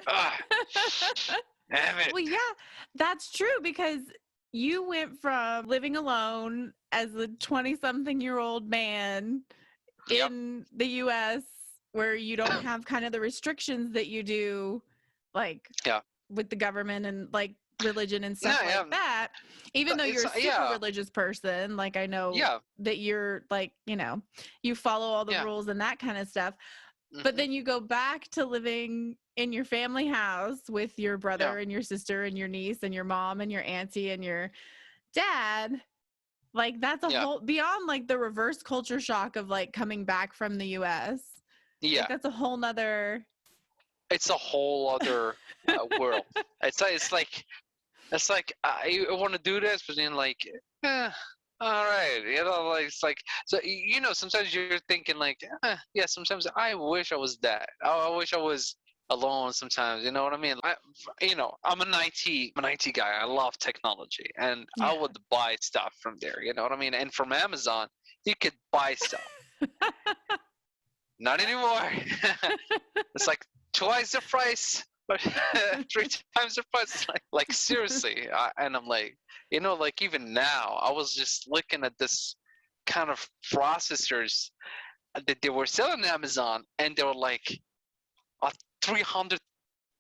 damn it. Well, yeah, that's true because you went from living alone as a 20-something-year-old man Yep. in the US where you don't have kind of the restrictions that you do like Yeah. with the government and like religion and No. stuff like Yeah. that. Even though It's you're a super yeah. religious person, like I know Yeah. that you're like, you follow all the Yeah. rules and that kind of stuff. But Hmm. then you go back to living in your family house with your Yeah. brother and your sister and your niece and your mom and your auntie and your dad. Like that's a Yeah. whole beyond like the reverse culture shock of like coming back from the US. Like Yeah. that's a whole nother. It's a whole other world. It's like I want to do this, but then like, eh, all right, like it's like so sometimes you're thinking like, yeah, sometimes I wish I was that. I wish I was alone. Sometimes, you know what I mean? I'm an IT guy. I love technology, and I Yeah. would buy stuff from there. You know what I mean? And from Amazon, you could buy stuff. Not anymore. It's like twice the price, but 3 times the price. It's like seriously. And I'm like, like even now, I was just looking at this kind of processors that they were selling on Amazon, and they were like 300,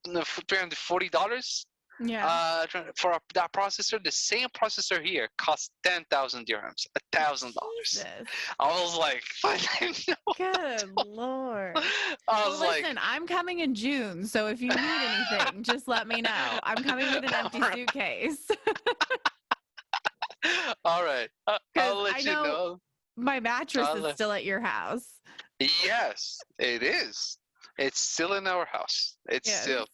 no, $340. Yeah. For that processor, the same processor here costs 10,000 dirhams, $1,000. Jesus. I was like, Good Lord. I Well, was like, listen, I'm coming in June, so if you need anything, just let me know. I'm coming with an empty suitcase all right, because I'll I let you know know. my mattress I'll is still at your house. Yes, it is. It's still in our house. It's Yes. still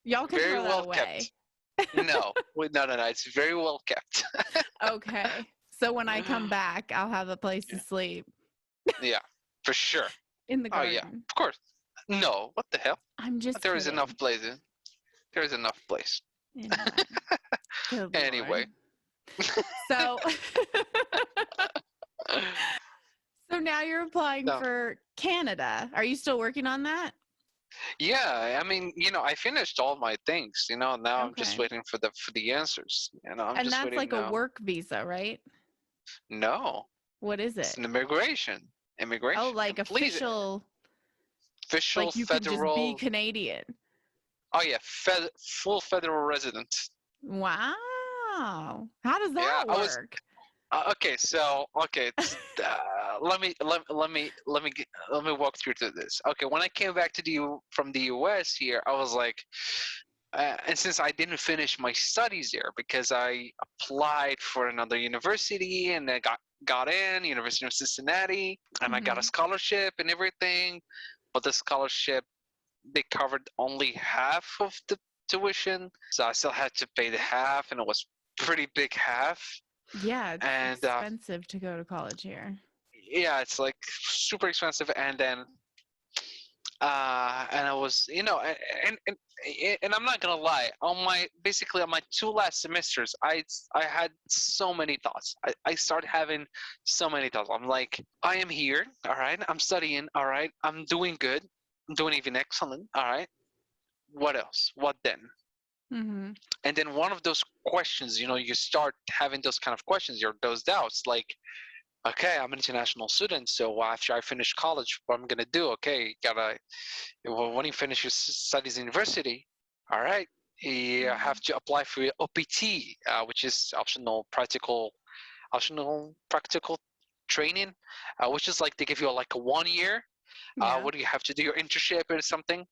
Y'all can very throw that well away. kept. No, no. It's very well kept. Okay. So when I come back, I'll have a place to Yeah, sleep yeah, for sure. in the Oh yeah, garden. of course. No, what the hell? I'm just There is enough kidding. place. There is enough place. Anyway. Good Anyway. Lord. So So now you're applying So, for Canada. Are you still working on that? yeah, I mean, I finished all my things, now I'm just Okay. waiting for the answers. I'm And just that's waiting like a now. work visa, right? No, What is it's it? an immigration. Oh, Immigration, like complete official, official like you can just be federal. Canadian. Oh yeah, full federal resident. Wow. How does Yeah, that I was work? okay. So okay, let me walk through to this. Okay, when I came back to from the U.S. here, I was like, and since I didn't finish my studies there because I applied for another university and I got in University of Cincinnati and I got a Mhm. scholarship and everything, but the scholarship they covered only half of the tuition, so I still had to pay the half, and it was pretty big half. Yeah, it's And expensive to go to college here. yeah, it's like super expensive. And then and I was, and I'm not gonna lie, basically on my two last semesters, I had so many thoughts. I started having so many thoughts. I'm like, I am here, all right. I'm studying, all right. I'm doing good. I'm doing even excellent, all right. What else? What then? Mhm. And then one of those questions, you start having those kind of questions, those doubts, like, okay, I'm an international student, so after I finish college, what I'm gonna do? Okay, when you finish your studies in university, all right, you have Mhm. to apply for your OPT, which is optional practical training, which is like they give you like a 1 year. Yeah. What do you have to do? Your internship or something,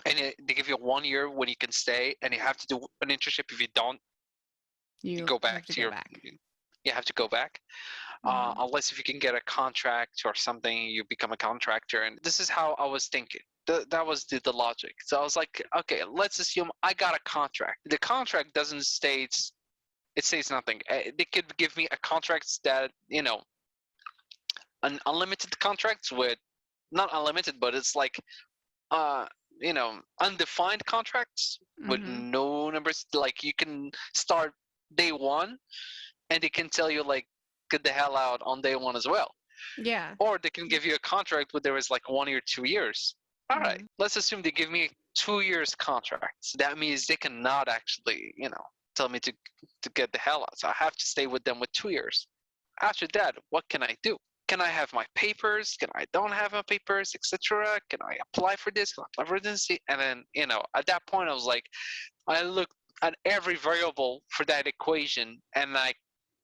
and they give you 1 year when you can stay, and you have to do an internship. If you don't, you You go you back have to to go your. back. You have to go back, Mhm. unless if you can get a contract or something, you become a contractor. And this is how I was thinking. That was the logic. So I was like, okay, let's assume I got a contract. The contract doesn't state it says nothing. They could give me a contract that an unlimited contracts with not unlimited, but it's like uh undefined contracts with Mhm. no numbers. Like you can start day one, and they can tell you like get the hell out on day one as well. Yeah. Or they can give you a contract where there is like 1 year, 2 years. All right, Mhm. let's assume they give me 2 years contracts. That means they cannot actually, tell me to get the hell out. So I have to stay with them with 2 years. After that, what can I do? Can I have my papers? Can I don't have my papers, etc.? Can I apply for this? Can I apply for this? And then, at that point, I was like, I looked at every variable for that equation, and I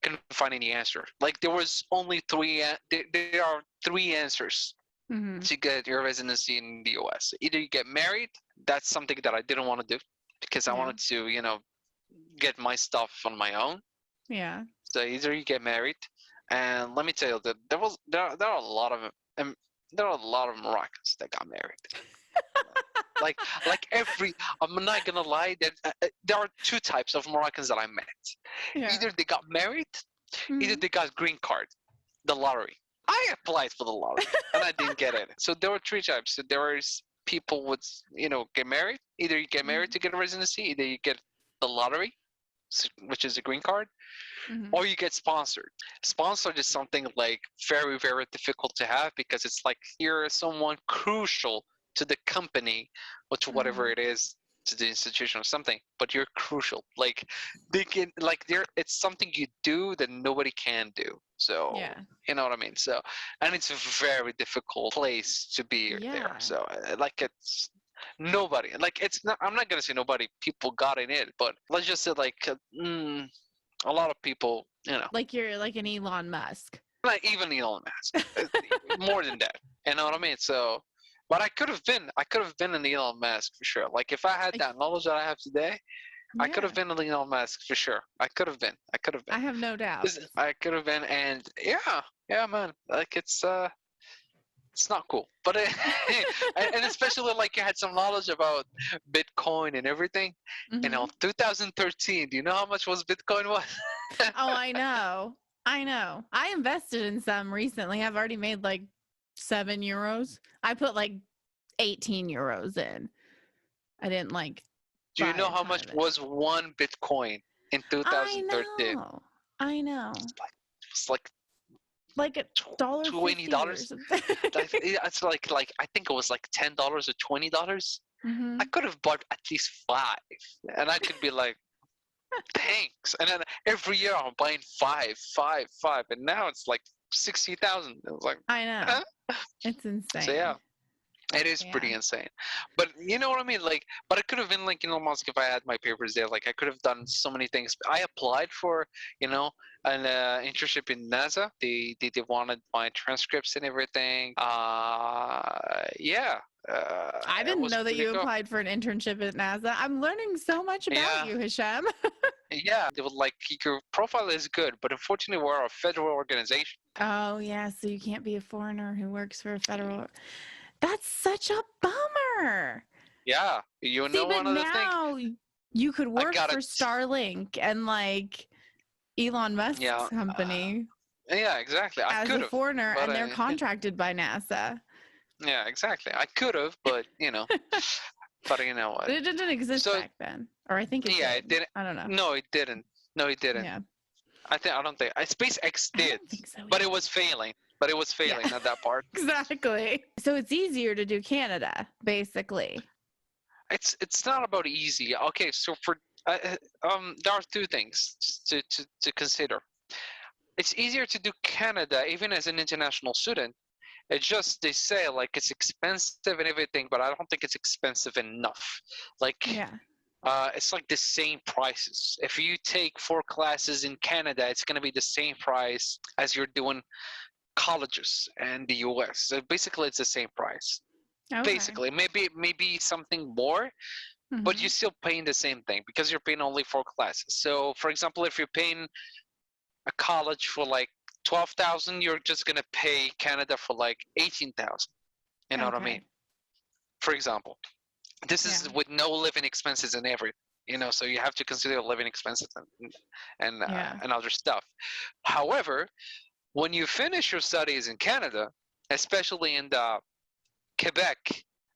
couldn't find any answer. Like there was only three. There are three answers Mhm. to get your residency in the U.S. Either you get married. That's something that I didn't want to do because I Yeah. wanted to, get my stuff on my own. Yeah. So either you get married, and let me tell you that there are a lot of um, there are a lot of Moroccans that got married. Like every, I'm not gonna lie, there are two types of Moroccans that I met. Yeah. Either they got married, either Mhm. they got green card, the lottery. I applied for the lottery and I didn't get it. So there were three types. So there was people would get married. Either you get married Mhm. to get a residency, either you get the lottery, which is a green card, Mhm. or you get sponsored. Sponsored is something like very, very difficult to have because it's like you're someone crucial to the company or to whatever Mhm. it is, to the institution or something, but you're crucial. Like they can like there it's something you do that nobody can do. So Yeah. you know what I mean? So and it's a very difficult place to be there. Yeah. So like it's nobody like it's not I'm not gonna say nobody people got in it, but let's just say like a lot of people, Like you're like an Elon Musk. not even Elon Musk, more than that. You know what I mean? So, but I could have been an Elon Musk for sure. Like if I had Like, that knowledge that I have today, I could yeah. have been an Elon Musk for sure. I could have been. I could have been. I have no doubts. I could have been, and yeah, yeah, man. Like it's not cool. But and especially like you had some knowledge about Bitcoin and everything. Mhm. 2013. Do you know how much was Bitcoin was? Oh, I know. I know. I invested in some recently. I've already made like 7 euros. I put like 18 euros in. I didn't like Do you buy know a how ton much of it. was one Bitcoin in I 2013? know. I know. It's like like $1.50 or $20. something. It's like I think it was like $10 or $20. Hmm. I could have bought at least 5, and I could be like, thanks. And then every year I'm buying 5, 5, 5, and now it's like 60,000. It was like, I know. huh? It's So insane. yeah. It is Yeah. pretty insane. But you know what I mean? Like, but it could have been like Elon Musk if I had my papers there. Like, I could have done so many things. I applied for, you know, an internship in NASA. They wanted my transcripts and everything. Yeah. I It didn't was know that pretty you cool. applied for an internship at NASA. I'm learning so much about Yeah. you, Hicham. Yeah. They were like, your profile is good, but unfortunately, we're a federal organization. Oh, yeah. So you can't be a foreigner who works for a federal. That's such a bummer. Yeah. You See, know, but one of the things now you could I work got for it. Starlink and like Elon Yeah. Musk's company Yeah, exactly. I as could a have, foreigner, but and they're contracted by NASA. yeah, exactly. I could have, but but you know what? But it didn't exist So back then, or I think it yeah, it did. didn't. I don't know. No, it didn't. No, it didn't. Yeah, I don't think. SpaceX I did, don't think so but it either. was failing. But it was Yeah, failing at that part. exactly. So it's easier to do Canada, basically. It's not about easy. Okay, so for there are 2 things to consider. It's easier to do Canada even as an international student. It's just they say like it's expensive and everything, but I don't think it's expensive enough. Like Yeah. it's like the same prices. If you take 4 classes in Canada, it's going to be the same price as you're doing colleges in the US. So basically, it's the same price. Okay. Basically, maybe something more, but Mhm. you're still paying the same thing because you're paying only 4 classes. So, for example, if you're paying a college for like 12,000, you're just gonna pay Canada for like 18,000. You know what I mean? Okay. For example. This is Yeah. with no living expenses and everything, so you have to consider living expenses Yeah. and other stuff. However, when you finish your studies in Canada, especially in the Quebec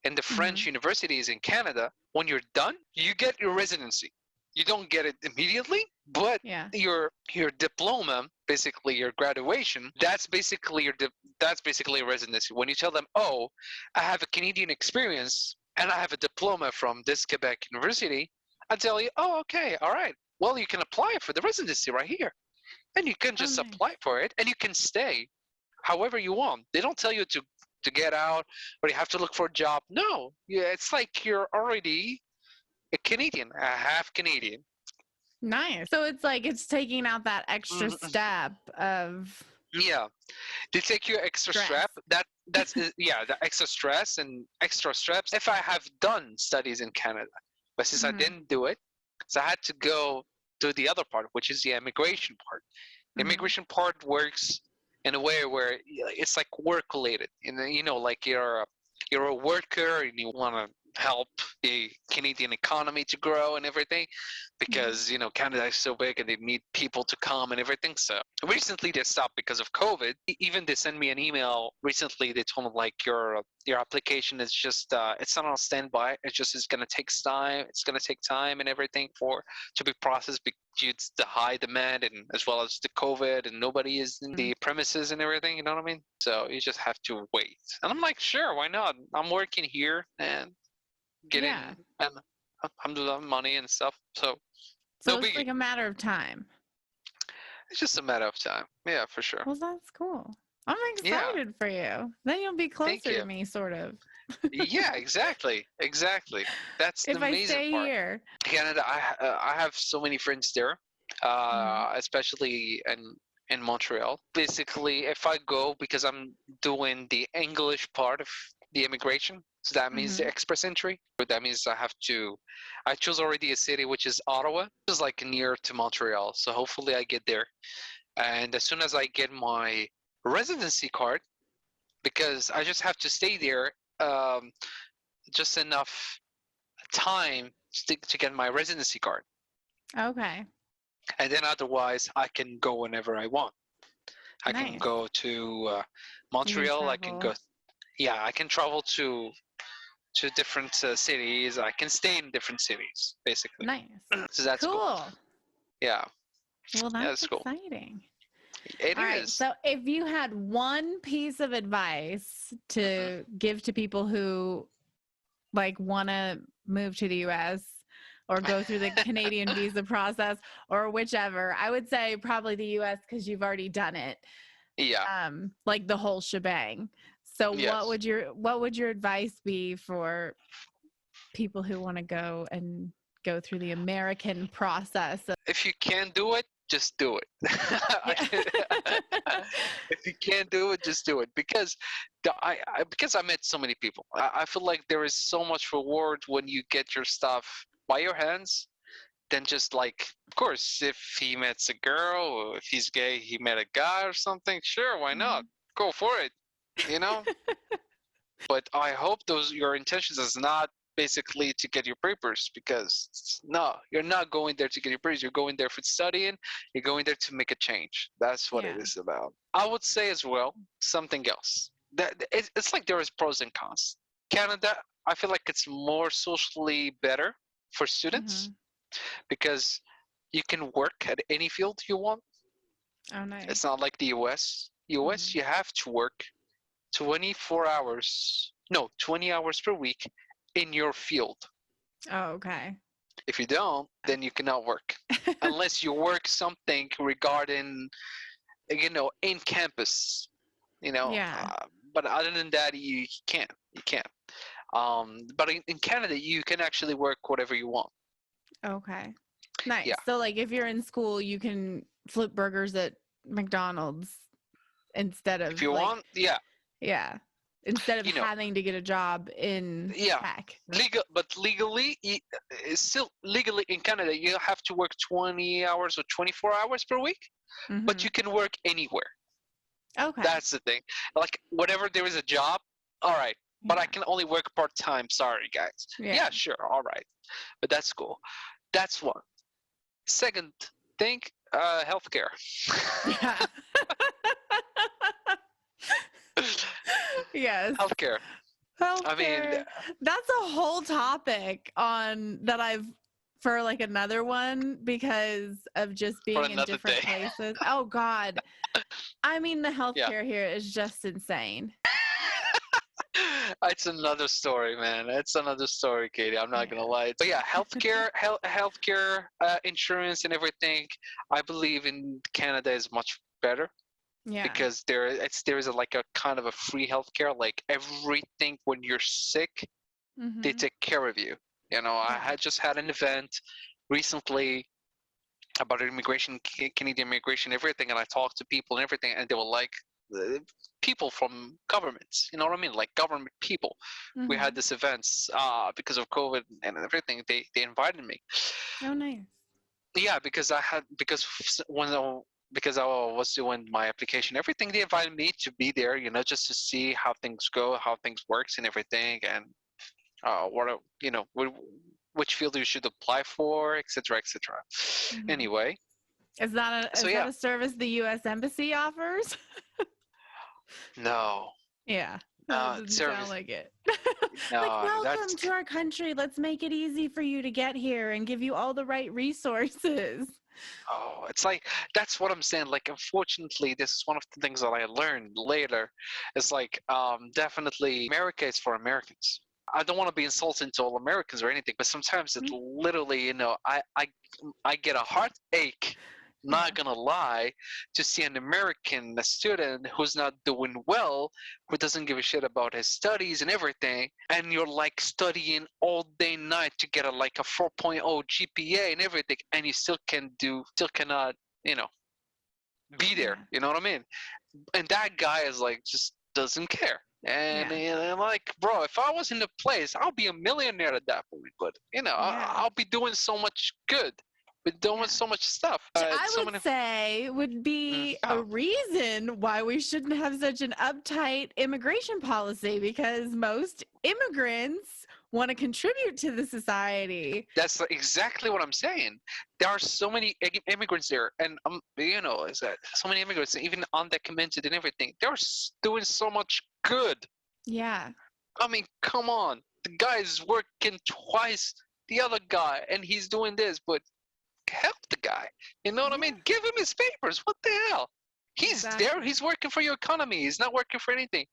and the French Mhm. universities in Canada, when you're done, you get your residency. You don't get it immediately, but Yeah. your diploma, basically your graduation, that's basically that's basically a residency. When you tell them, "Oh, I have a Canadian experience and I have a diploma from this Quebec university," I tell you, "Oh, okay, all right. Well, you can apply for the residency right here." And you can Oh, just nice. apply for it and you can stay however you want. They don't tell you to get out or you have to look for a job. No, yeah, it's like you're already a Canadian, a half Canadian. Nice. So it's like it's taking out that extra Mhm. step of Yeah, they take you extra stress. strap. That's yeah, the extra stress and extra straps. If I have done studies in Canada, but since I Mhm. didn't do it, so I had to go to the other part, which is the immigration part. The Mhm. immigration part works in a way where it's like work related. Like you're a worker and you want to help the Canadian economy to grow and everything because Canada is so big and they need people to come and everything. So recently they stopped because of COVID. Even they sent me an email recently. They told me like your application is just it's not on standby. It's gonna take time. It's gonna take time and everything to be processed due to the high demand and as well as the COVID and nobody is in the premises and everything. You know what I mean? So you just have to wait. And I'm like, sure, why not? I'm working here and getting Yeah. and alhamdulillah money and stuff. So So no it's biggie. like a matter of time. It's just a matter of time. Yeah, for sure. Well, that's cool. I'm Yeah, excited for you. Then you'll be thank closer you. to me, sort of. Yeah, exactly. That's the If I amazing stay part. here. Canada, I have so many friends there, Mhm. especially in Montreal. Basically, if I go because I'm doing the English part of the immigration, so that means the Mhm. express entry. But that means I chose already a city which is Ottawa, which is like near to Montreal. So hopefully I get there, and as soon as I get my residency card, because I just have to stay there just enough time to get my residency card. Okay. And then otherwise I can go whenever I want. I can Nice. go to You can Montreal. I can travel. go. Yeah, I can travel to different cities. I can stay in different cities, basically. Nice. So that's cool. Cool. Yeah, Well, yeah, that's that's cool. exciting. It All right. is. So if you had one piece of advice Mhm. to give to people who like want to move to the US or go through the Canadian visa process or whichever, I would say probably the US because you've already done it. Yeah. Like the whole shebang. So Yes. what would your advice be for people who want to go through the American process? If you can't do it, just do it. Yeah. If you can't do it, just do it. Because because I met so many people. I feel like there is so much reward when you get your stuff by your hands. Than just like, of course, if he meets a girl or if he's gay, he met a guy or something. Sure, why not? Go for it. You know. But I hope those your intentions is not basically to get your papers because no, you're not going there to get your papers. You're going there for studying. You're going there to make a change. That's what it Yeah. is about. I would say as well something else. That it's like there is pros and cons. Canada, I feel like it's more socially better for students Mhm. because you can work at any field you want. Oh, nice. It's not like the US. US, Mhm. you have to work 24 hours, no, 20 hours per week in your field. Oh, okay. If you don't, then you cannot work unless you work something regarding, in campus, you know. Yeah. But other than that, you can't. You can't. But in Canada, you can actually work whatever you want. Okay. Nice. Yeah. So like if you're in school, you can flip burgers at McDonald's instead If of you like want, yeah. yeah, instead of You know, having to get a job in yeah. tech. But legally, still legally in Canada, you have to work 20 hours or 24 hours per week, but Mhm. you can work anywhere. Okay. That's the thing. Like, whenever there is a job, all right, but I Yeah. can only work part time. Sorry, guys. Yeah. Yeah, sure, all right. But that's cool. That's one. Second thing, healthcare. Yeah. Yes. Healthcare. I mean, Healthcare. That's a whole topic on that I've for like another one because of just for being in another day. different places. Oh God. I mean the Yeah. healthcare here is just insane. It's another story, man. It's another story, Katie. I'm not gonna Yeah. lie. But yeah, healthcare, insurance, and everything. I believe in Canada is much better Yeah. because there is like a kind of a free healthcare. Like everything when you're sick, they Mhm. take care of you. I Yeah. had just had an event recently about immigration, Canadian immigration, everything, and I talked to people and everything, and they were like, uh, people from governments, you know what I mean, like government people. We had Mhm. this events because of COVID and everything. They invited me. Oh nice. Yeah, because because I was doing my application, everything. They invited me to be there, just to see how things go, how things works, and everything, and which field you should apply for, etc., etc. Mhm. Anyway, so Is that yeah, a service the US embassy offers? no, Yeah. That no doesn't sound service, like it. Like, no, welcome to our country. Let's make it easy for you to get here and give you all the right resources. oh, it's like that's what I'm saying. Like, unfortunately, this is one of the things that I learned later. It's like, definitely, America is for Americans. I don't want to be insulting to all Americans or anything, but sometimes it Mm, literally, I get a heartache. yeah. Not gonna lie, to see an American, a student who's not doing well, who doesn't give a shit about his studies and everything, and you're like studying all day night to get a 4.0 GPA and everything, and you still cannot, you know, be there. Yeah. You know what I mean? And that guy is like just doesn't care. And, Yeah. and I'm like, bro, if I was in the place, I'll be a millionaire at that point. But Yeah. I'll be doing so much good, be doing Yeah. so much stuff. Which I So would many. say would be a Oh, reason why we shouldn't have such an uptight immigration policy because most immigrants want to contribute to the society. that's exactly what I'm saying. There are so many immigrants there, and is that so many immigrants, even undocumented and everything. They're doing so much good. Yeah. I mean, come on. The guy is working twice the other guy, and he's doing this, but help the guy. You know what I Yeah. mean? Give him his papers. What the hell? He's there. Exactly. He's working for your economy. He's not working for anything.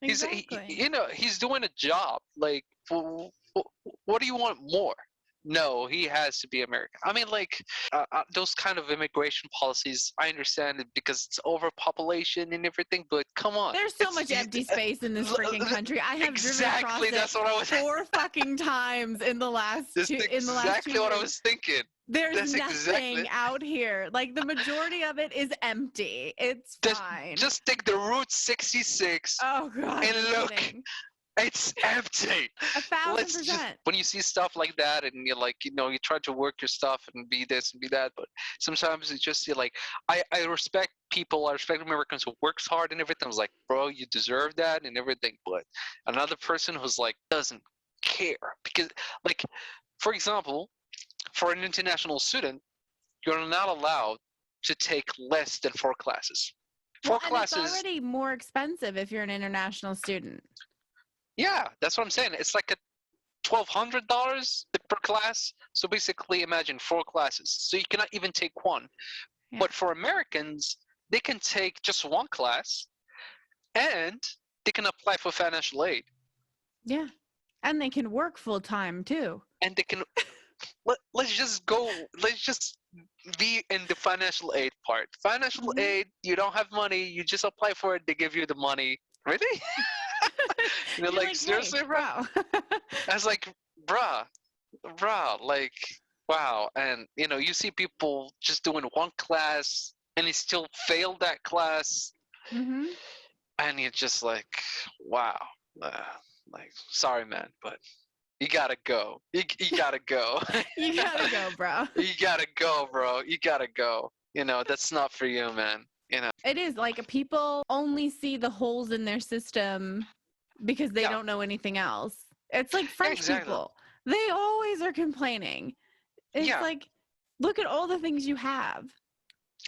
Exactly. He's doing a job. Like, what do you want more? No, he has to be American. I mean, like, those kind of immigration policies, I understand it because it's overpopulation and everything, but come on. There's so much empty space in this freaking country. I have driven across Exactly, it that's what I was 4 fucking times in the last That's 2 exactly what I years. was thinking. There's That's nothing exactly. out here. Like the majority of it is empty. It's fine. Just take the Route 66 Oh god, and you're look. kidding. It's empty. 1,000%. When you see stuff like that and you're like, you try to work your stuff and be this and be that, but sometimes it's just you're like, I respect people, I respect Americans who works hard and everything. I was like, bro, you deserve that and everything. But another person who's like doesn't care because, like, for example, for an international student, you're not allowed to take less than 4 classes. Well, Four and it's classes. already more expensive if you're an international student. Yeah, that's what I'm saying. It's like a $1,200 per class. So basically, imagine 4 classes. So you cannot even take one. Yeah. But for Americans, they can take just 1 class, and they can apply for financial aid, Yeah. And they can work full time too. and they can. Let's just go. Let's just be in the financial aid part. Financial Mhm. aid. You don't have money. You just apply for it. They give you the money. Really? You're like, hey, seriously, bro? wow. I was like, bruh, like, wow. And you see people just doing 1 class, and he still failed that class, hmm and you're just like, wow. Like, sorry, man, but you gotta go. You gotta go. You gotta go, bro. You gotta go, bro. You gotta go. That's not for you, man. It is like people only see the holes in their system because they Yeah. don't know anything else. It's like French exactly. people. They always are complaining. It's Yeah. like, look at all the things you have.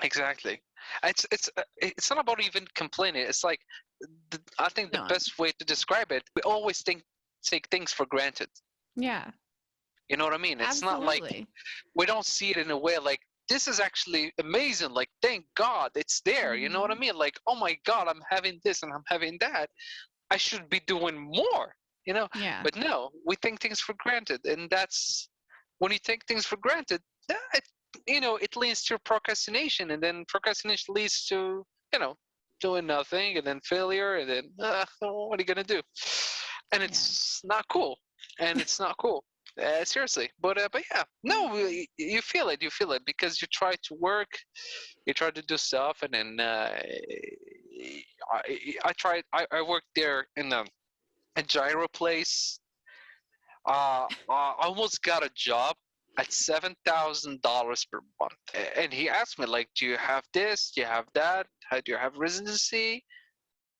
Exactly. It's not about even complaining. It's like I think the No. best way to describe it, we always take things for granted. Yeah. You know what I mean? It's not like Absolutely. we don't see it in a way like this is actually amazing. Like, thank God it's there. You know what I Mhm. mean? Like, oh my God, I'm having this and I'm having that. I should be doing more. Yeah. But no, we take things for granted, and that's when you take things for granted. It leads to procrastination, and then procrastination leads to doing nothing, and then failure, and then what are you gonna do? And it's not cool. And it's not cool. Seriously, but yeah, no, you feel it. You feel it because you try to work, you try to do stuff, and then I tried. I worked there in a gyro place. I almost got a job at $7,000 per month, and he asked me like, "Do you have this? Do you have that? Do you have residency?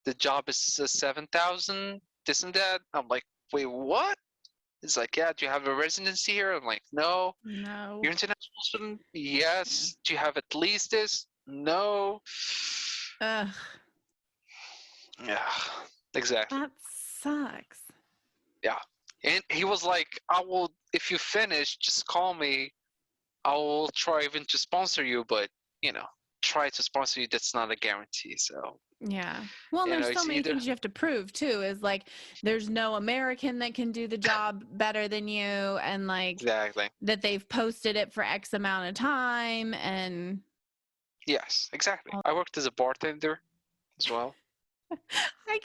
The job is 7,000. This and that." I'm like, "Wait, what?" He's like, "Yeah, do you have a residency here?" I'm like, "No." No. "You're international student?" "Yes." "Do you have at least this?" "No." Ugh. Yeah, exactly. That sucks. Yeah. And he was like, "I will, if you finish, just call me. I will try even to sponsor you, but, try to sponsor you, that's not a guarantee." So, Yeah. Well, and there's so it's many either, things you have to prove too. Is like there's no American that can do the job better than you, and like exactly. that they've posted it for X amount of time, and Yes, exactly. I worked as a bartender as well. I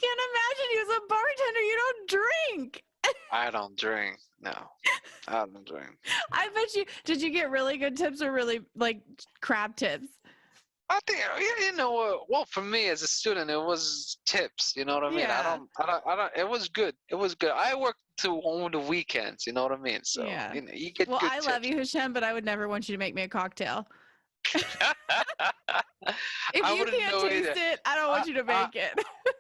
can't imagine you as a bartender. You don't drink. I don't drink. No, I don't drink. I bet you. Did you get really good tips or really like crap tips? I think well, for me as a student, it was tips. You know what I mean? Yeah. I don't. It was good. It was good. I worked on the weekends. You know what I mean? So Yeah. you get Well, good I tips. love you, Hicham, but I would never want you to make me a cocktail. If I you wouldn't can't know taste either. it, I don't want you to make it.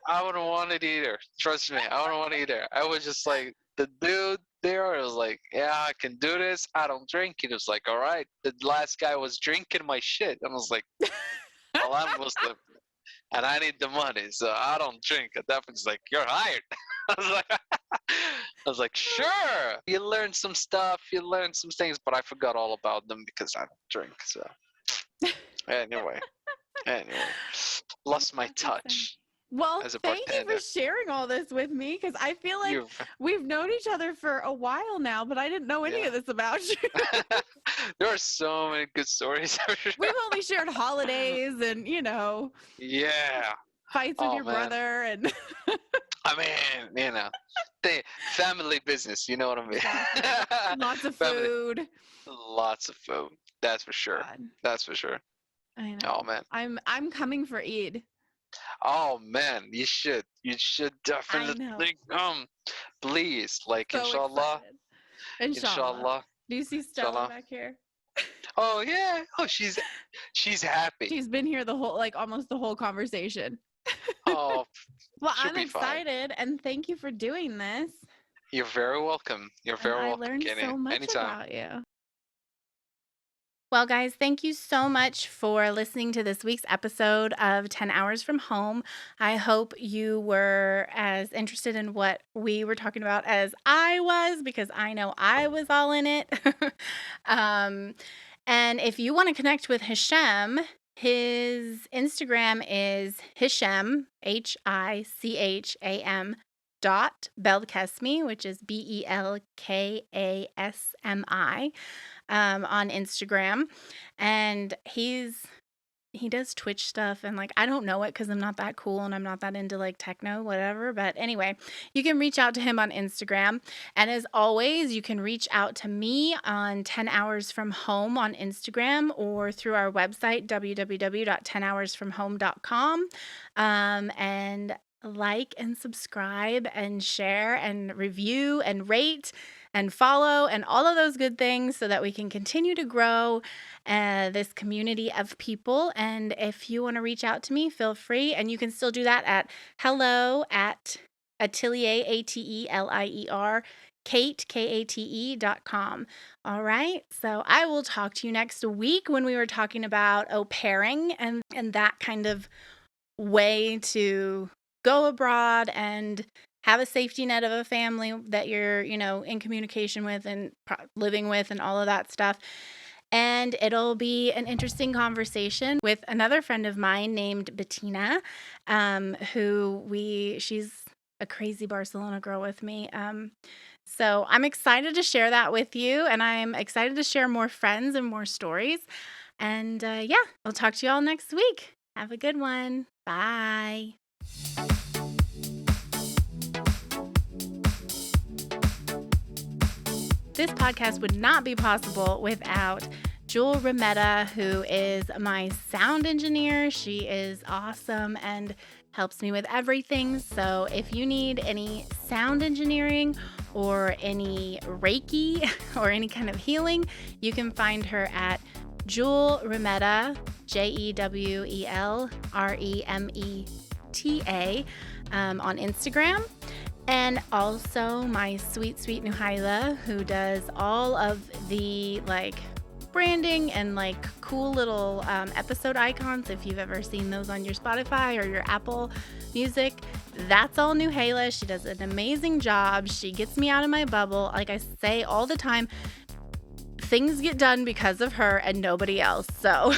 I wouldn't want it either. Trust me, I wouldn't want it either. I was just like the dude there. Was like, yeah, I can do this. I don't drink. He was like, all right. The last guy was drinking my shit, and I was like, well, I'm Muslim, and I need the money, so I don't drink. And that was like, you're hired. I was like, sure. You learn some stuff. You learn some things, but I forgot all about them because I don't drink. So anyway. lost my That's exciting. touch Well, as a thank you bartender. for sharing all this with me because I feel like You're we've known each other for a while now, but I didn't know any yeah. of this about you. There are so many good stories. We've only shared holidays and, Yeah. fights with Oh your man. brother and I mean, the family business. You know what I mean? exactly. Lots of Family, food. lots of food. That's for sure. God, That's for sure. I Oh know. man. I'm coming for Eid. Oh man. You should. You should I know. definitely come. Please. Like So inshallah. excited. Inshallah. Inshallah. Do you see Stella Inshallah. back here? Oh yeah. Oh, she's happy. She's been here the whole, like almost the whole conversation. Oh, Well, she'll I'm be fine. excited and thank you for doing this. You're very welcome. You're And very I welcome, learned Kenny. so much Anytime. about you. Well, guys, thank you so much for listening to this week's episode of 10 Hours from Home. I hope you were as interested in what we were talking about as I was, because I know I was all in it. And if you want to connect with Hicham, his Instagram is Hicham, Hicham .belkasmi, which is BELKASMI, on Instagram. And he does Twitch stuff, and like I don't know it because I'm not that cool and I'm not that into like techno, whatever. But anyway, you can reach out to him on Instagram. And as always, you can reach out to me on 10 Hours From Home on Instagram or through our website, www.10hoursfromhome.com. And like and subscribe and share and review and rate and follow and all of those good things so that we can continue to grow this community of people. And if you want to reach out to me, feel free. And you can still do that at hello@atelier, ATELIER, Kate.com. All right. So I will talk to you next week when we were talking about au pairing and that kind of way to go abroad and have a safety net of a family that you're, in communication with and living with and all of that stuff. And it'll be an interesting conversation with another friend of mine named Bettina, she's a crazy Barcelona girl with me. So I'm excited to share that with you, and I'm excited to share more friends and more stories. And I'll talk to you all next week. Have a good one. Bye. This podcast would not be possible without Jewel Remetta, who is my sound engineer. She is awesome and helps me with everything. So if you need any sound engineering or any Reiki or any kind of healing, you can find her at Jewel Remetta, JEWELREMETA, on Instagram. And also my sweet Nuhaila, who does all of the branding and cool little episode icons. If you've ever seen those on your Spotify or your Apple Music, that's all Nuhaila. She does an amazing job. She gets me out of my bubble. Like I say all the time, things get done because of her and nobody else. So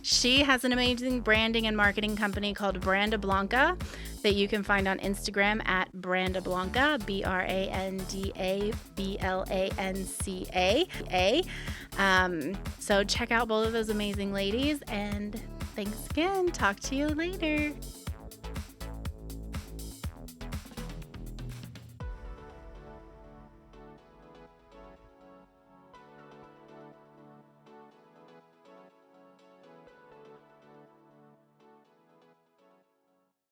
she has an amazing branding and marketing company called Branda Blanca that you can find on Instagram at Branda Blanca, BRANDABLANCA. So check out both of those amazing ladies, and thanks again. Talk to you later.